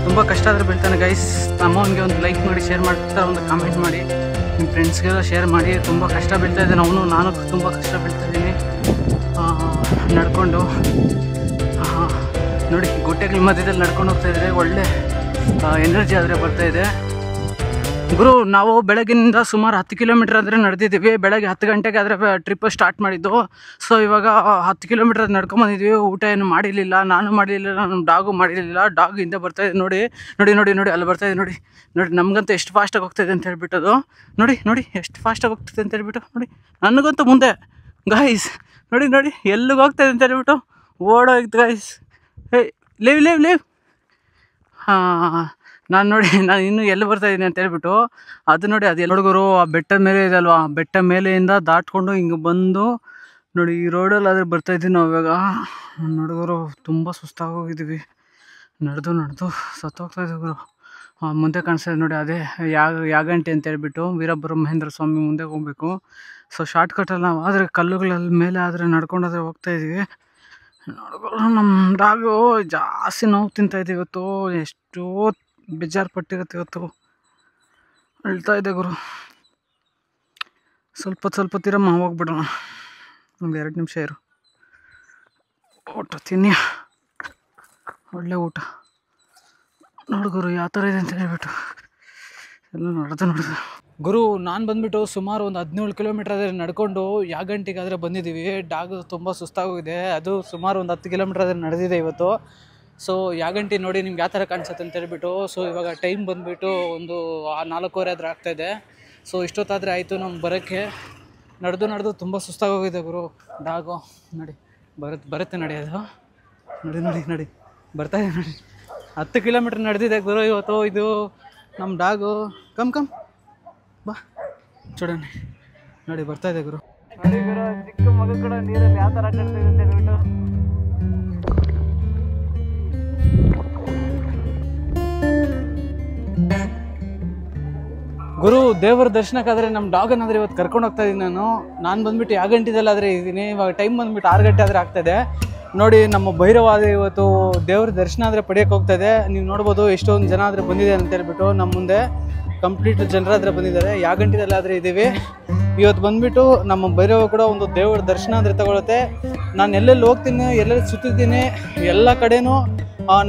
ತುಂಬ ಕಷ್ಟ ಆದರೆ ಬೀಳ್ತಾನೆ ಗೈಸ್. ನಮ್ಮವನಿಗೆ ಒಂದು ಲೈಕ್ ಮಾಡಿ, ಶೇರ್ ಮಾಡ್ತಾ ಒಂದು ಕಾಮೆಂಟ್ ಮಾಡಿ, ನಿಮ್ಮ ಫ್ರೆಂಡ್ಸ್ಗೆಲ್ಲ ಶೇರ್ ಮಾಡಿ. ತುಂಬ ಕಷ್ಟ ಬೀಳ್ತಾ ಇದ್ದಾನೆ ಅವನು, ನಾನು ತುಂಬ ಕಷ್ಟ ಬೀಳ್ತಾಯಿದ್ದೀನಿ ನಡ್ಕೊಂಡು. ನೋಡಿ ಗುಡ್ಡೆಗಳ ಮಧ್ಯದಲ್ಲಿ ನಡ್ಕೊಂಡು ಹೋಗ್ತಾಯಿದ್ರೆ ಒಳ್ಳೆ ಎನರ್ಜಿ ಆದರೆ ಬರ್ತಾಯಿದೆ ಗುರು. ನಾವು ಬೆಳಗ್ಗಿನಿಂದ ಸುಮಾರು 10 ಕಿಲೋಮೀಟ್ರ್ ಆದರೆ ನಡೆದಿದ್ದೀವಿ. ಬೆಳಗ್ಗೆ 10 ಗಂಟೆಗೆ ಆದರೆ ಟ್ರಿಪ್ ಸ್ಟಾರ್ಟ್ ಮಾಡಿದ್ದು. ಸೊ ಇವಾಗ 10 ಕಿಲೋಮೀಟ್ರ್ ನಡ್ಕೊಂಬಂದಿದ್ವಿ. ಊಟ ಏನು ಮಾಡಿರಲಿಲ್ಲ, ನಾನು ಮಾಡಿರಲಿಲ್ಲ, ನಮ್ಮ ಡಾಗು ಮಾಡಿರಲಿಲ್ಲ. ಡಾಗ್ ಹಿಂದೆ ಬರ್ತಾಯಿದೆ ನೋಡಿ ನೋಡಿ ನೋಡಿ ನೋಡಿ ಅಲ್ಲಿ ಬರ್ತಾಯಿದೆ ನೋಡಿ ನೋಡಿ. ನಮಗಂತೂ ಎಷ್ಟು ಫಾಸ್ಟಾಗಿ ಹೋಗ್ತಾಯಿದೆ ಅಂತ ಹೇಳ್ಬಿಟ್ಟು ಅದು ನೋಡಿ ನೋಡಿ ಎಷ್ಟು ಫಾಸ್ಟಾಗಿ ಹೋಗ್ತಿದೆ ಅಂತ ಹೇಳ್ಬಿಟ್ಟು ನೋಡಿ. ನನಗಂತೂ ಮುಂದೆ ಗಾಯ್ಸ್ ನೋಡಿ ನೋಡಿ ಎಲ್ಲಿಗೆ ಹೋಗ್ತಾಯಿದೆ ಅಂತ ಹೇಳ್ಬಿಟ್ಟು ಓಡೋಯ್ತು ಗಾಯ್ಸ್. ಹೇ ಲೇವ್ ಲೇವ್ ಲೇವ್. ನಾನು ನೋಡಿ ನಾನು ಇನ್ನೂ ಎಲ್ಲಿ ಬರ್ತಾಯಿದ್ದೀನಿ ಅಂತ ಹೇಳ್ಬಿಟ್ಟು ಅದು ನೋಡಿ, ಅದು ಹುಡುಗರು ಆ ಬೆಟ್ಟದ ಮೇಲೆ ಇದೆ ಅಲ್ವಾ, ಬೆಟ್ಟ ಮೇಲೆಯಿಂದ ದಾಟ್ಕೊಂಡು ಹಿಂಗೆ ಬಂದು ನೋಡಿ ಈ ರೋಡಲ್ಲಿ ಆದರೆ ಬರ್ತಾಯಿದ್ದೀವಿ ನಾವು ಇವಾಗ. ಹುಡುಗರು ತುಂಬ ಸುಸ್ತಾಗೋಗಿದ್ದೀವಿ, ನಡೆದು ನಡೆದು ಸತ್ತೋಗ್ತಾಯಿದ್ದೀವಿ ಗುರು. ಮುಂದೆ ಕಾಣಿಸ್ತಾಯಿದೆ ನೋಡಿ, ಅದೇ ಯಾಗಂಟಿ ಅಂತ ಹೇಳ್ಬಿಟ್ಟು ವೀರಬ್ರಹ್ಮೇಂದ್ರ ಸ್ವಾಮಿ ಮುಂದೆ ಹೋಗಬೇಕು. ಸೊ ಶಾರ್ಟ್ಕಟ್ಟಲ್ಲಿ ನಾವು ಆದರೆ ಕಲ್ಲುಗಳಲ್ಲಿ ಮೇಲೆ ಆದರೆ ನಡ್ಕೊಂಡಾದರೆ ಹೋಗ್ತಾಯಿದ್ದೀವಿ. ನಮ್ಮ ಡಾಗು ಜಾಸ್ತಿ ನೋವು ತಿಂತಾಯಿದ್ದೀವಿ ಇವತ್ತು. ಎಷ್ಟೋ ಬೇಜಾರು ಪಟ್ಟಿರುತ್ತೆ ಇವತ್ತು, ಅಳ್ತಾ ಇದೆ ಗುರು. ಸ್ವಲ್ಪ ತೀರಮ್ಮ ಹೋಗ್ಬಿಡೋಣ, ಒಂದು 2 ನಿಮಿಷ ಇರು. ಊಟ ತಿನ್ನಿ, ಒಳ್ಳೆ ಊಟ ನೋಡು ಗುರು ಯಾವ ಥರ ಇದೆ ಅಂತ ಹೇಳ್ಬಿಟ್ಟು ಎಲ್ಲ ನೋಡ್ದು ಗುರು. ನಾನು ಬಂದುಬಿಟ್ಟು ಸುಮಾರು ಒಂದು 17 ಕಿಲೋಮೀಟ್ರ್ ಆದರೆ ನಡ್ಕೊಂಡು ಯಾಗಂಟಿಗಾದರೆ ಬಂದಿದ್ದೀವಿ. ಡಾಗ್ ತುಂಬ ಸುಸ್ತಾಗೋಗಿದೆ, ಅದು ಸುಮಾರು ಒಂದು 10 ಕಿಲೋಮೀಟ್ರ್ ಆದರೆ ನಡೆದಿದೆ ಇವತ್ತು. ಸೊ ಯಾಗಂಟಿ ನೋಡಿ ನಿಮ್ಗೆ ಯಾವ ಥರ ಕಾಣಿಸುತ್ತೆ ಅಂತ ಹೇಳ್ಬಿಟ್ಟು. ಸೊ ಇವಾಗ ಟೈಮ್ ಬಂದುಬಿಟ್ಟು ಒಂದು 4:15 ಆದ್ರೆ ಆಗ್ತಾಯಿದೆ. ಸೊ ಇಷ್ಟೊತ್ತಾದರೆ ಆಯಿತು ನಮ್ಗೆ ಬರೋಕ್ಕೆ. ನಡೆದು ತುಂಬ ಸುಸ್ತಾಗೋಗಿದೆ ಗುರು. ಡಾಗು ನೋಡಿ ಬರುತ್ತೆ ನೋಡಿ, ಅದು ನೋಡಿ ನೋಡಿ ನೋಡಿ ಬರ್ತಾಯಿದೆ ನೋಡಿ. 10 ಕಿಲೋಮೀಟ್ರ್ ನಡೆದಿದೆ ಗುರು ಇವತ್ತು. ಇದು ನಮ್ಮ ಡಾಗು ಕಮ್ ಬಾ ಚೂಡೋಣ ನೋಡಿ ಬರ್ತಾಯಿದೆ ಗುರು. ನೋಡಿ ಗುರು ಚಿಕ್ಕ ಮಗು ಕೂಡ ನೀರಲ್ಲಿ ಯಾವ ಥರ ಕಾಣ್ತಾ ಇದೆ ಅಂತ ಹೇಳ್ಬಿಟ್ಟು. ಗುರು ದೇವರ ದರ್ಶನಕ್ಕಾದರೆ ನಮ್ಮ ಡಾಗನ್ನಾದರೆ ಇವತ್ತು ಕರ್ಕೊಂಡು ಹೋಗ್ತಾ ಇದ್ದೀನಿ ನಾನು ಬಂದುಬಿಟ್ಟು ಯಾಗಂಟಿದಲ್ಲಾದರೆ ಇದ್ದೀನಿ. ಇವಾಗ ಟೈಮ್ ಬಂದುಬಿಟ್ಟು 6 ಗಂಟೆ ಆದರೆ ಆಗ್ತಾಯಿದೆ ನೋಡಿ. ನಮ್ಮ ಭೈರವಾದ ಇವತ್ತು ದೇವ್ರ ದರ್ಶನ ಆದರೆ ಪಡೆಯೋಕ್ಕೆ ಹೋಗ್ತಾಯಿದೆ. ನೀವು ನೋಡ್ಬೋದು ಎಷ್ಟೊಂದು ಜನ ಆದರೆ ಬಂದಿದೆ ಅಂತ ಹೇಳ್ಬಿಟ್ಟು. ನಮ್ಮ ಮುಂದೆ ಕಂಪ್ಲೀಟ್ ಜನರಾದರೆ ಬಂದಿದ್ದಾರೆ. ಯಾಗಂಟಿದಲ್ಲಾದರೆ ಇದ್ದೀವಿ ಇವತ್ತು. ಬಂದುಬಿಟ್ಟು ನಮ್ಮ ಭೈರವ ಕೂಡ ಒಂದು ದೇವ್ರ ದರ್ಶನ ಅಂದರೆ ತಗೊಳುತ್ತೆ. ನಾನು ಎಲ್ಲೆಲ್ಲಿ ಹೋಗ್ತೀನಿ, ಎಲ್ಲೆಲ್ಲಿ ಸುತ್ತಿದ್ದೀನಿ, ಎಲ್ಲ ಕಡೆನೂ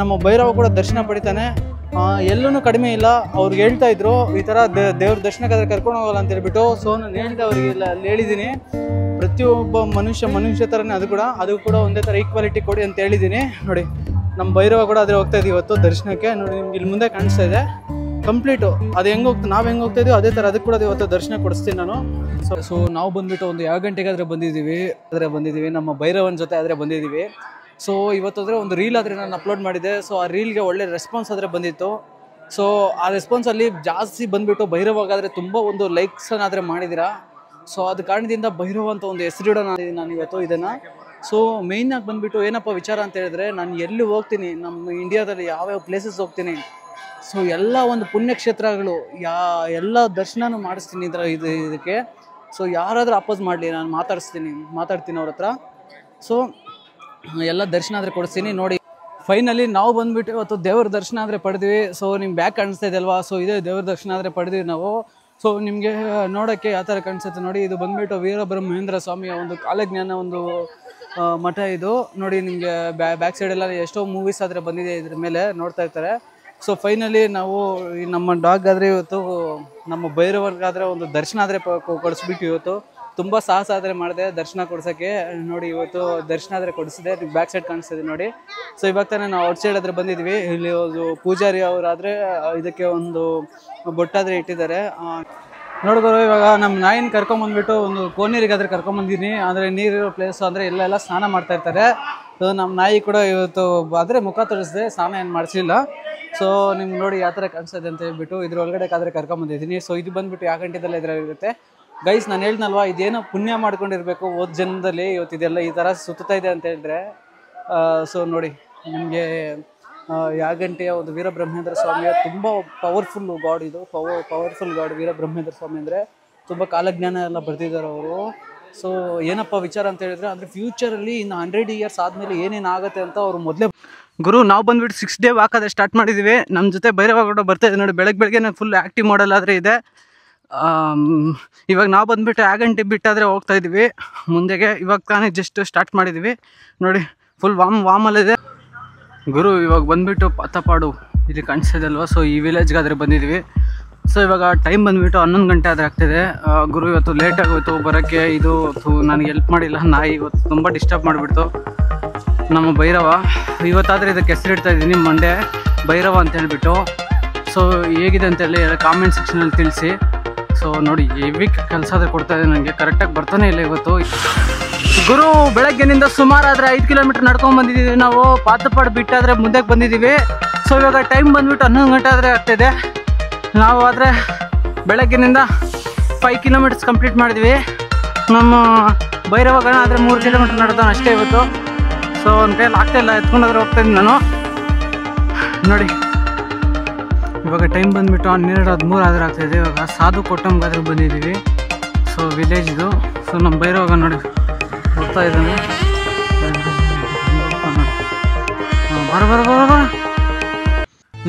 ನಮ್ಮ ಭೈರವ ಕೂಡ ದರ್ಶನ ಪಡಿತಾನೆ. ಎಲ್ಲೂ ಕಡಿಮೆ ಇಲ್ಲ. ಅವ್ರಿಗೆ ಹೇಳ್ತಾ ಇದ್ರು ಈ ಥರ ದೇವ್ರ ದರ್ಶನಕ್ಕಾದರೆ ಕರ್ಕೊಂಡು ಹೋಗಲ್ಲ ಅಂತ ಹೇಳ್ಬಿಟ್ಟು. ಸೊ ನಾನು ಹೇಳಿದೆ ಅವರಿಗೆಲ್ಲ ಅಲ್ಲಿ ಹೇಳಿದ್ದೀನಿ, ಪ್ರತಿಯೊಬ್ಬ ಮನುಷ್ಯ ಥರನೇ ಅದು ಕೂಡ ಒಂದೇ ಥರ ಈಕ್ವಾಲಿಟಿ ಕೊಡಿ ಅಂತ ಹೇಳಿದ್ದೀನಿ. ನೋಡಿ ನಮ್ಮ ಭೈರವ ಕೂಡ ಆದರೆ ಹೋಗ್ತಾ ಇದ್ದೀವಿ ಇವತ್ತು ದರ್ಶನಕ್ಕೆ. ನೋಡಿ ನಿಮ್ಗೆ ಇಲ್ಲಿ ಮುಂದೆ ಕಾಣಿಸ್ತಾ ಇದೆ ಕಂಪ್ಲೀಟು. ಅದು ನಾವು ಹೆಂಗೆ ಹೋಗ್ತಾ ಇದೀವಿ ಅದೇ ಥರ ಅದಕ್ಕೆ ಕೂಡ ಇವತ್ತು ದರ್ಶನ ಕೊಡಿಸ್ತೀನಿ ನಾನು. ಸೊ ನಾವು ಬಂದುಬಿಟ್ಟು ಒಂದು ಯಾವ ಗಂಟೆಗಾದರೆ ಬಂದಿದ್ದೀವಿ ನಮ್ಮ ಭೈರವನ ಜೊತೆ ಆದರೆ ಬಂದಿದ್ದೀವಿ. ಸೊ ಇವತ್ತಾದರೆ ಒಂದು ರೀಲ್ ಆದರೆ ನಾನು ಅಪ್ಲೋಡ್ ಮಾಡಿದ್ದೆ. ಸೊ ಆ ರೀಲ್ಗೆ ಒಳ್ಳೆ ರೆಸ್ಪಾನ್ಸ್ ಆದರೆ ಬಂದಿತ್ತು. ಸೊ ಆ ರೆಸ್ಪಾನ್ಸಲ್ಲಿ ಜಾಸ್ತಿ ಬಂದುಬಿಟ್ಟು ಭೈರವಾಗಾದರೆ ತುಂಬ ಒಂದು ಲೈಕ್ಸನ್ನಾದರೆ ಮಾಡಿದ್ದೀರಾ. ಸೊ ಅದು ಕಾರಣದಿಂದ ಭೈರವ ಅಂತ ಒಂದು ಹೆಸರಿಡೋಣ ನಾನು ಇವತ್ತು ಇದನ್ನು. ಸೊ ಮೇಯ್ನಾಗಿ ಬಂದುಬಿಟ್ಟು ಏನಪ್ಪ ವಿಚಾರ ಅಂತ ಹೇಳಿದ್ರೆ, ನಾನು ಎಲ್ಲಿ ಹೋಗ್ತೀನಿ, ನಮ್ಮ ಇಂಡಿಯಾದಲ್ಲಿ ಯಾವ್ಯಾವ ಪ್ಲೇಸಸ್ ಹೋಗ್ತೀನಿ, ಸೊ ಎಲ್ಲ ಒಂದು ಪುಣ್ಯಕ್ಷೇತ್ರಗಳು ಎಲ್ಲ ದರ್ಶನನೂ ಮಾಡಿಸ್ತೀನಿ ಇದಕ್ಕೆ. ಸೊ ಯಾರಾದರೂ ಅಪೋಸ್ ಮಾಡಲಿ ನಾನು ಮಾತಾಡ್ತೀನಿ ಅವ್ರ ಹತ್ರ. ಸೊ ಎಲ್ಲ ದರ್ಶನ ಆದರೆ ಕೊಡಿಸ್ತೀನಿ ನೋಡಿ. ಫೈನಲಿ ನಾವು ಬಂದುಬಿಟ್ಟು ಇವತ್ತು ದೇವ್ರ ದರ್ಶನ ಆದರೆ ಪಡೆದ್ವಿ. ಸೊ ನಿಮ್ಗೆ ಬ್ಯಾಕ್ ಕಾಣಿಸ್ತಾ ಇದೆ ಅಲ್ವಾ, ಸೊ ಇದೇ ದೇವ್ರ ದರ್ಶನ ಆದರೆ ಪಡೆದ್ವಿ ನಾವು. ಸೊ ನಿಮಗೆ ನೋಡೋಕ್ಕೆ ಯಾವ ಥರ ಕಾಣಿಸುತ್ತೆ ನೋಡಿ. ಇದು ಬಂದುಬಿಟ್ಟು ವೀರಬ್ರಹ್ಮೇಂದ್ರ ಸ್ವಾಮಿಯ ಒಂದು ಕಾಲಜ್ಞಾನ ಒಂದು ಮಠ ಇದು ನೋಡಿ. ನಿಮಗೆ ಬ್ಯಾಕ್ ಸೈಡೆಲ್ಲ ಎಷ್ಟೋ ಮೂವೀಸ್ ಆದರೆ ಬಂದಿದೆ ಇದ್ರ ಮೇಲೆ ನೋಡ್ತಾ ಇರ್ತಾರೆ. ಸೊ ಫೈನಲಿ ನಾವು ನಮ್ಮ ಡಾಗ್ ಆದರೆ ಇವತ್ತು ನಮ್ಮ ಭೈರವರ್ಗಾದರೆ ಒಂದು ದರ್ಶನ ಆದರೆ ಕೊಡಿಸ್ಬಿಟ್ಟು ಇವತ್ತು ತುಂಬ ಸಾಹಸ ಆದರೆ ಮಾಡಿದೆ ದರ್ಶನ ಕೊಡ್ಸೋಕ್ಕೆ. ನೋಡಿ ಇವತ್ತು ದರ್ಶನ ಆದರೆ ಕೊಡಿಸಿದೆ. ಬ್ಯಾಕ್ ಸೈಡ್ ಕಾಣಿಸ್ತಿದೆ ನೋಡಿ. ಸೊ ಇವಾಗ ತಾನೇ ನಾವು ಔಟ್ ಸೈಡ್ ಆದರೆ ಬಂದಿದ್ವಿ. ಇಲ್ಲಿ ಒಂದು ಪೂಜಾರಿ ಅವರಾದರೆ ಇದಕ್ಕೆ ಒಂದು ಬೊಟ್ಟಾದರೆ ಇಟ್ಟಿದ್ದಾರೆ. ನೋಡಿದ್ರು ಇವಾಗ ನಮ್ಮ ನಾಯಿನ ಕರ್ಕೊಂಬಂದ್ಬಿಟ್ಟು ಒಂದು ಕೋನೇರಿಗಾದರೆ ಕರ್ಕೊಂಬಂದಿನಿ. ಅಂದರೆ ನೀರಿರೋ ಪ್ಲೇಸ್ ಅಂದರೆ ಎಲ್ಲ ಸ್ನಾನ ಮಾಡ್ತಾ ಇರ್ತಾರೆ. ಸೊ ನಮ್ಮ ನಾಯಿ ಕೂಡ ಇವತ್ತು ಆದರೆ ಮುಖ ತೋರಿಸಿದೆ, ಸ್ನಾನ ಏನು ಮಾಡಿಸಲಿಲ್ಲ. ಸೊ ನಿಮ್ಗೆ ನೋಡಿ ಯಾವ ಥರ ಕಾಣಿಸ್ತದೆ ಅಂತ ಹೇಳ್ಬಿಟ್ಟು ಇದ್ರ ಒಳಗಡೆ ಕಾದರೆ ಕರ್ಕೊಂಬಂದಿದ್ದೀನಿ. ಸೊ ಇದು ಬಂದುಬಿಟ್ಟು ಯಾವ ಗಂಟೆದಲ್ಲೇ ಇದರಲ್ಲಿರುತ್ತೆ ಗೈಸ್. ನಾನು ಹೇಳ್ದಲ್ವಾ ಇದೇನೋ ಪುಣ್ಯ ಮಾಡ್ಕೊಂಡಿರಬೇಕು ಹೋದ ಜನ್ಮದಲ್ಲಿ ಇವತ್ತು ಇದೆಲ್ಲ ಈ ಥರ ಸುತ್ತಾ ಇದೆ ಅಂತ ಹೇಳಿದ್ರೆ. ಸೊ ನೋಡಿ ನಿಮಗೆ ಯಾಗಂಟಿಯ ಒಂದು ವೀರಬ್ರಹ್ಮೇಂದ್ರ ಸ್ವಾಮಿಯ ತುಂಬ ಪವರ್ಫುಲ್ ಗಾಡ್ ಇದು. ಪವರ್ಫುಲ್ ಗಾಡ್ ವೀರಬ್ರಹ್ಮೇಂದ್ರ ಸ್ವಾಮಿ ಅಂದರೆ ತುಂಬ ಕಾಲಜ್ಞಾನ ಎಲ್ಲ ಬರ್ತಿದ್ದಾರೆ ಅವರು. ಸೊ ಏನಪ್ಪ ವಿಚಾರ ಅಂತ ಹೇಳಿದ್ರೆ, ಅಂದರೆ ಫ್ಯೂಚರಲ್ಲಿ ಇನ್ನು 100 ಇಯರ್ಸ್ ಆದಮೇಲೆ ಏನೇನಾಗುತ್ತೆ ಅಂತ ಅವರು ಮೊದಲೇ ಗುರು. ನಾವು ಬಂದುಬಿಟ್ಟು 6 ಡೇ ವಾಕ್ ಅದೇ ಸ್ಟಾರ್ಟ್ ಮಾಡಿದ್ದೀವಿ. ನಮ್ಮ ಜೊತೆ ಭೈರವ ಕೂಡ ಬರ್ತಾ ಇದೆ ನೋಡಿ. ಬೆಳಗ್ಗೆ ನಾನು ಫುಲ್ ಆ್ಯಕ್ಟಿವ್ ಮಾಡಲ್ ಆದರೆ ಇದೆ. ಇವಾಗ ನಾವು ಬಂದುಬಿಟ್ಟು ಗಂಟೆ ಬಿಟ್ಟಾದರೆ ಹೋಗ್ತಾ ಇದ್ದೀವಿ ಮುಂದೆಗೆ. ಇವಾಗ ತಾನೇ ಜಸ್ಟ್ ಸ್ಟಾರ್ಟ್ ಮಾಡಿದ್ದೀವಿ ನೋಡಿ. ಫುಲ್ ವಾಮಲ್ಲಿದೆ ಗುರು. ಇವಾಗ ಬಂದುಬಿಟ್ಟು ಪಾತಪಾಡು ಇಲ್ಲಿ ಕಾಣಿಸ್ತಿದೆ ಅಲ್ವಾ. ಸೊ ಈ ವಿಲೇಜ್ಗಾದರೆ ಬಂದಿದ್ದೀವಿ. ಸೊ ಇವಾಗ ಟೈಮ್ ಬಂದುಬಿಟ್ಟು 11 ಗಂಟೆ ಆದರೆ ಆಗ್ತಿದೆ ಗುರು. ಇವತ್ತು ಲೇಟ್ ಆಗೋಯ್ತು ಬರೋಕ್ಕೆ. ಇದು ನನಗೆ ಹೆಲ್ಪ್ ಮಾಡಿಲ್ಲ ನಾಯಿ. ಇವತ್ತು ತುಂಬ ಡಿಸ್ಟರ್ಬ್ ಮಾಡಿಬಿಡ್ತು ನಮ್ಮ ಭೈರವ. ಇವತ್ತಾದರೆ ಇದಕ್ಕೆ ಹೆಸರಿಡ್ತಾ ಇದ್ದೀನಿ, ಮಂಡೆ ಭೈರವ ಅಂತ ಹೇಳ್ಬಿಟ್ಟು. ಸೊ ಹೇಗಿದೆ ಅಂತೇಳಿ ಕಾಮೆಂಟ್ ಸೆಕ್ಷನಲ್ಲಿ ತಿಳಿಸಿ. ಸೊ ನೋಡಿ ಹೆವಿ ಕೆಲಸ ಆದರೆ ಕೊಡ್ತಾಯಿದೆ ನನಗೆ, ಕರೆಕ್ಟಾಗಿ ಬರ್ತಾನೆ ಇಲ್ಲ ಇವತ್ತು ಗುರು. ಬೆಳಗ್ಗೆನಿಂದ ಸುಮಾರು ಆದರೆ 5 ಕಿಲೋಮೀಟ್ರ್ ನಡ್ಕೊಂಡು ಬಂದಿದ್ದೀವಿ ನಾವು. ಪಾತಪಾಡು ಬಿಟ್ಟಾದರೆ ಮುಂದಕ್ಕೆ ಬಂದಿದ್ದೀವಿ. ಸೊ ಇವಾಗ ಟೈಮ್ ಬಂದುಬಿಟ್ಟು 11 ಗಂಟೆ ಆದರೆ ಆಗ್ತಾಯಿದೆ. ನಾವು ಆದರೆ ಬೆಳಗ್ಗಿನಿಂದ 5 ಕಿಲೋಮೀಟರ್ಸ್ ಕಂಪ್ಲೀಟ್ ಮಾಡಿದ್ವಿ. ನಮ್ಮ ಭೈರವಗಣ ಆದರೆ 3 ಕಿಲೋಮೀಟ್ರ್ ನಡೆದಾನೆ ಅಷ್ಟೇ ಇವತ್ತು. ಸೊ ಒಂದು ಕೈಯಲ್ಲಿ ಆಗ್ತಾಯಿಲ್ಲ, ಎತ್ಕೊಂಡಾದ್ರೆ ಹೋಗ್ತಾಯಿದ್ದೀನಿ ನಾನು ನೋಡಿ. ಇವಾಗ ಟೈಮ್ ಬಂದುಬಿಟ್ಟು 12:13 ಆದರೆ ಆಗ್ತಾಯಿದೆ. ಇವಾಗ ಸಾಧು ಕೊಟ್ಟಂಗಾದ್ರೆ ಬಂದಿದ್ದೀವಿ. ಸೊ ವಿಲೇಜ್ ಇದು. ಸೊ ನಮ್ಮ ಭೈರವಾಗ ನೋಡಿ ಹೋಗ್ತಾ ಇದ್ದಾನೆ. ಬರ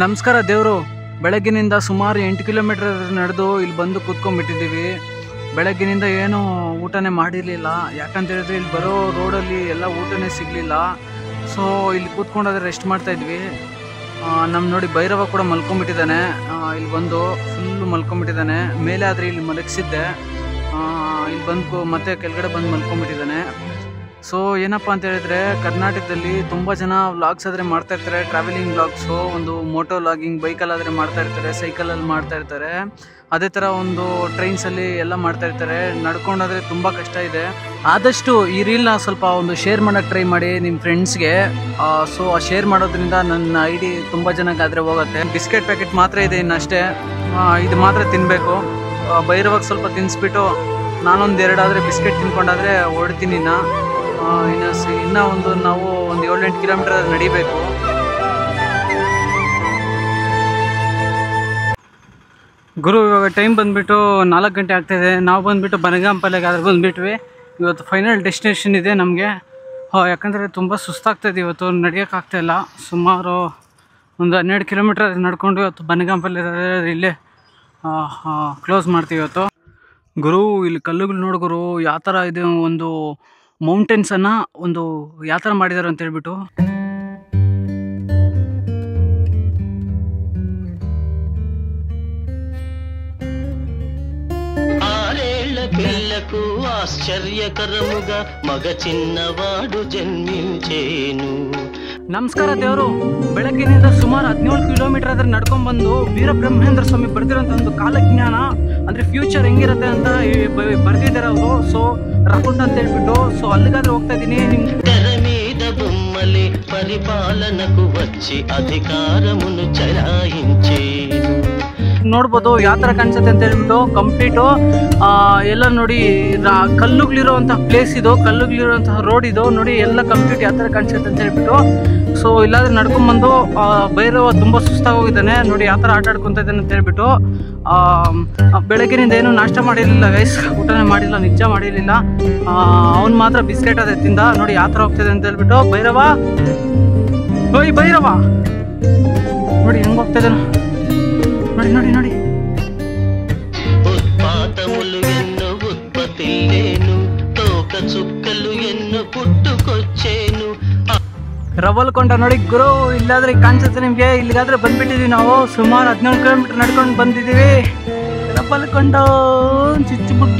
ನಮಸ್ಕಾರ ದೇವರು. ಬೆಳಗ್ಗಿನಿಂದ ಸುಮಾರು 8 ಕಿಲೋಮೀಟರ್ ನಡೆದು ಇಲ್ಲಿ ಬಂದು ಕೂತ್ಕೊಂಡ್ಬಿಟ್ಟಿದ್ದೀವಿ. ಬೆಳಗ್ಗಿನಿಂದ ಏನೂ ಊಟನೇ ಮಾಡಿರಲಿಲ್ಲ. ಯಾಕಂತೇಳಿದ್ರೆ ಇಲ್ಲಿ ಬರೋ ರೋಡಲ್ಲಿ ಎಲ್ಲ ಊಟನೇ ಸಿಗಲಿಲ್ಲ. ಸೊ ಇಲ್ಲಿ ಕೂತ್ಕೊಂಡಾದ್ರೆ ರೆಸ್ಟ್ ಮಾಡ್ತಾಯಿದ್ವಿ. ನಮ್ಮ ನೋಡಿ ಭೈರವ ಕೂಡ ಮಲ್ಕೊಂಡ್ಬಿಟ್ಟಿದ್ದಾನೆ. ಇಲ್ಲಿ ಬಂದು ಫುಲ್ಲು ಮಲ್ಕೊಂಡ್ಬಿಟ್ಟಿದ್ದಾನೆ. ಮೇಲೆ ಆದರೆ ಇಲ್ಲಿ ಮಲಗಿಸಿದ್ದೆ, ಇಲ್ಲಿ ಬಂದು ಮತ್ತೆ ಕೆಳಗಡೆ ಬಂದು ಮಲ್ಕೊಂಡ್ಬಿಟ್ಟಿದ್ದಾನೆ. ಸೊ ಏನಪ್ಪ ಅಂತ ಹೇಳಿದ್ರೆ, ಕರ್ನಾಟಕದಲ್ಲಿ ತುಂಬ ಜನ ವ್ಲಾಗ್ಸ್ ಆದರೆ ಮಾಡ್ತಾಯಿರ್ತಾರೆ, ಟ್ರಾವೆಲಿಂಗ್ ವ್ಲಾಗ್ಸು. ಒಂದು ಮೋಟೋ ವ್ಲಾಗಿಂಗ್ ಬೈಕಲ್ಲಾದರೆ ಮಾಡ್ತಾಯಿರ್ತಾರೆ, ಸೈಕಲಲ್ಲಿ ಮಾಡ್ತಾಯಿರ್ತಾರೆ. ಅದೇ ಥರ ಒಂದು ಟ್ರೈನ್ಸಲ್ಲಿ ಎಲ್ಲ ಮಾಡ್ತಾಯಿರ್ತಾರೆ. ನಡ್ಕೊಂಡಾದರೆ ತುಂಬ ಕಷ್ಟ ಇದೆ. ಆದಷ್ಟು ಈ ರೀಲ್ನ ಸ್ವಲ್ಪ ಒಂದು ಶೇರ್ ಮಾಡೋಕ್ಕೆ ಟ್ರೈ ಮಾಡಿ ನಿಮ್ಮ ಫ್ರೆಂಡ್ಸ್ಗೆ. ಸೊ ಆ ಶೇರ್ ಮಾಡೋದ್ರಿಂದ ನನ್ನ ID ತುಂಬ ಜನಕ್ಕಾದರೆ ಹೋಗುತ್ತೆ. ಬಿಸ್ಕೆಟ್ ಪ್ಯಾಕೆಟ್ ಮಾತ್ರ ಇದೆ ಇನ್ನಷ್ಟೇ. ಇದು ಮಾತ್ರ ತಿನ್ನಬೇಕು. ಭೈರವಾಗ ಸ್ವಲ್ಪ ತಿನ್ನಿಸ್ಬಿಟ್ಟು ನಾನೊಂದು 2 ಆದರೆ ಬಿಸ್ಕೆಟ್ ತಿನ್ಕೊಂಡಾದರೆ ಹೊಡ್ತೀನಿ. ಇನ್ನೂ ನಾವು ಒಂದು 7-8 ಕಿಲೋಮೀಟರ್ ನಡಿಬೇಕು. ಗುರು ಇವಾಗ ಟೈಮ್ ಬಂದುಬಿಟ್ಟು 4 ಗಂಟೆ ಆಗ್ತಾಯಿದೆ. ನಾವು ಬಂದುಬಿಟ್ಟು ಬನಗಾಂಪಲ್ಲಿಗೆ ಆದ್ರೆ ಬಂದುಬಿಟ್ವಿ. ಇವತ್ತು ಫೈನಲ್ ಡೆಸ್ಟಿನೇಷನ್ ಇದೆ ನಮಗೆ. ಯಾಕಂದರೆ ತುಂಬ ಸುಸ್ತಾಗ್ತಾಯಿದೆ ಇವತ್ತು, ನಡೆಯೋಕ್ಕಾಗ್ತಾಯಿಲ್ಲ. ಸುಮಾರು ಒಂದು 12 ಕಿಲೋಮೀಟರ್ ನಡ್ಕೊಂಡು ಇವತ್ತು ಬನಗಾಂಪಲ್ಲಿ ಇಲ್ಲೇ ಕ್ಲೋಸ್ ಮಾಡ್ತೀವಿ ಇವತ್ತು. ಗುರು ಇಲ್ಲಿ ಕಲ್ಲುಗಳು ನೋಡು ಗುರು, ಯಾವ ಥರ ಇದೆ. ಒಂದು ಮೌಂಟೇನ್ಸನ್ನು ಒಂದು ಯಾವ ಥರ ಮಾಡಿದ್ದಾರೆ ಅಂತ ಹೇಳ್ಬಿಟ್ಟು. పిల్లకు ఆశ్చర్యకరముగా మగ చిన్నవాడు జన్మించేను. ನಮಸ್ಕಾರ ದೇವರು. ಬೆಳಗ್ಗಿನಿಂದ ಸುಮಾರು 17 ಕಿಲೋಮೀಟರ್ ಆದರೆ ನಡ್ಕೊಂಡ್ಬಂದು ವೀರಬ್ರಹ್ಮೇಂದ್ರ ಸ್ವಾಮಿ ಬರೆದಿರೋಂಥ ಒಂದು ಕಾಲಜ್ಞಾನ, ಅಂದರೆ ಫ್ಯೂಚರ್ ಹೆಂಗಿರುತ್ತೆ ಅಂತ ಬರೆದಿದ್ದಾರೆ ಅವರು. ಸೊ ರಕುಂಡ ಅಂತ ಹೇಳ್ಬಿಟ್ಟು. ಸೊ ಅಲ್ಲಿಗಾದ್ರೆ ಹೋಗ್ತಾ ಇದ್ದೀನಿ. తెర మీద బొమ్మలే పరిపాలనకు వచ్చి అధికారమును చలాయించేను. ನೋಡ್ಬೋದು ಯಾವ ಥರ ಕಾಣಿಸುತ್ತೆ ಅಂತ ಹೇಳ್ಬಿಟ್ಟು. ಕಂಪ್ಲೀಟು ಎಲ್ಲ ನೋಡಿ ಕಲ್ಲುಗಳಿರೋಂಥ ಪ್ಲೇಸ್ ಇದು, ಕಲ್ಲುಗಳಿರೋಂತಹ ರೋಡ್ ಇದು ನೋಡಿ. ಎಲ್ಲ ಕಂಪ್ಲೀಟ್ ಯಾವ ಥರ ಕಾಣಿಸುತ್ತೆ ಅಂತ ಹೇಳ್ಬಿಟ್ಟು. ಸೊ ಇಲ್ಲಾದ್ರೆ ನಡ್ಕೊಂಡ್ಬಂದು ಭೈರವ ತುಂಬ ಸುಸ್ತಾಗೋಗಿದ್ದಾನೆ ನೋಡಿ, ಯಾವ ಥರ ಆಟ ಆಡ್ಕೊತಾ ಇದ್ದಾನೆ ಅಂತ ಹೇಳ್ಬಿಟ್ಟು. ಬೆಳಗ್ಗಿನಿಂದ ಏನೂ ನಾಷ್ಟ ಮಾಡಿರಲಿಲ್ಲ ಗೈಸ್, ಊಟನೇ ಮಾಡಿಲ್ಲ, ನಿಜ ಮಾಡಿರಲಿಲ್ಲ. ಅವ್ನು ಮಾತ್ರ ಬಿಸ್ಕೆಟ್ ಅದೇ ತಿಂದ ನೋಡಿ ಯಾವ ಥರ ಹೋಗ್ತಿದೆ ಅಂತ ಹೇಳ್ಬಿಟ್ಟು. ಭೈರವ, ಓಯ್ ಭೈರವ ನೋಡಿ ಹೆಂಗೆ ಹೋಗ್ತಿದ್ದಾನೆ ನೋಡಿ ನೋಡಿ ನೋಡಿ. ఉత్పాతములు ఎన్నో ఉత్పత్తిలేను, తోక చుక్కలు ఎన్నో పుట్టుకొచ్చేను. ರವಲ್ಕೊಂಡ ನೋಡಿ ಗುರು. ಇಲ್ಲಾದ್ರೆ ಕಾಣಿಸುತ್ತೆ ನಿಮಗೆ. ಇಲ್ಲಿಗಾದ್ರೆ ಬಂದ್ಬಿಟ್ಟಿದೀವಿ ನಾವು. ಸುಮಾರು 17 ಕಿಲೋಮೀಟರ್ ನಡ್ಕೊಂಡು ಬಂದಿದ್ದೀವಿ. ರವಲ್ಕೊಂಡ ಚುಚ್ಚುಬುಡ್ಡ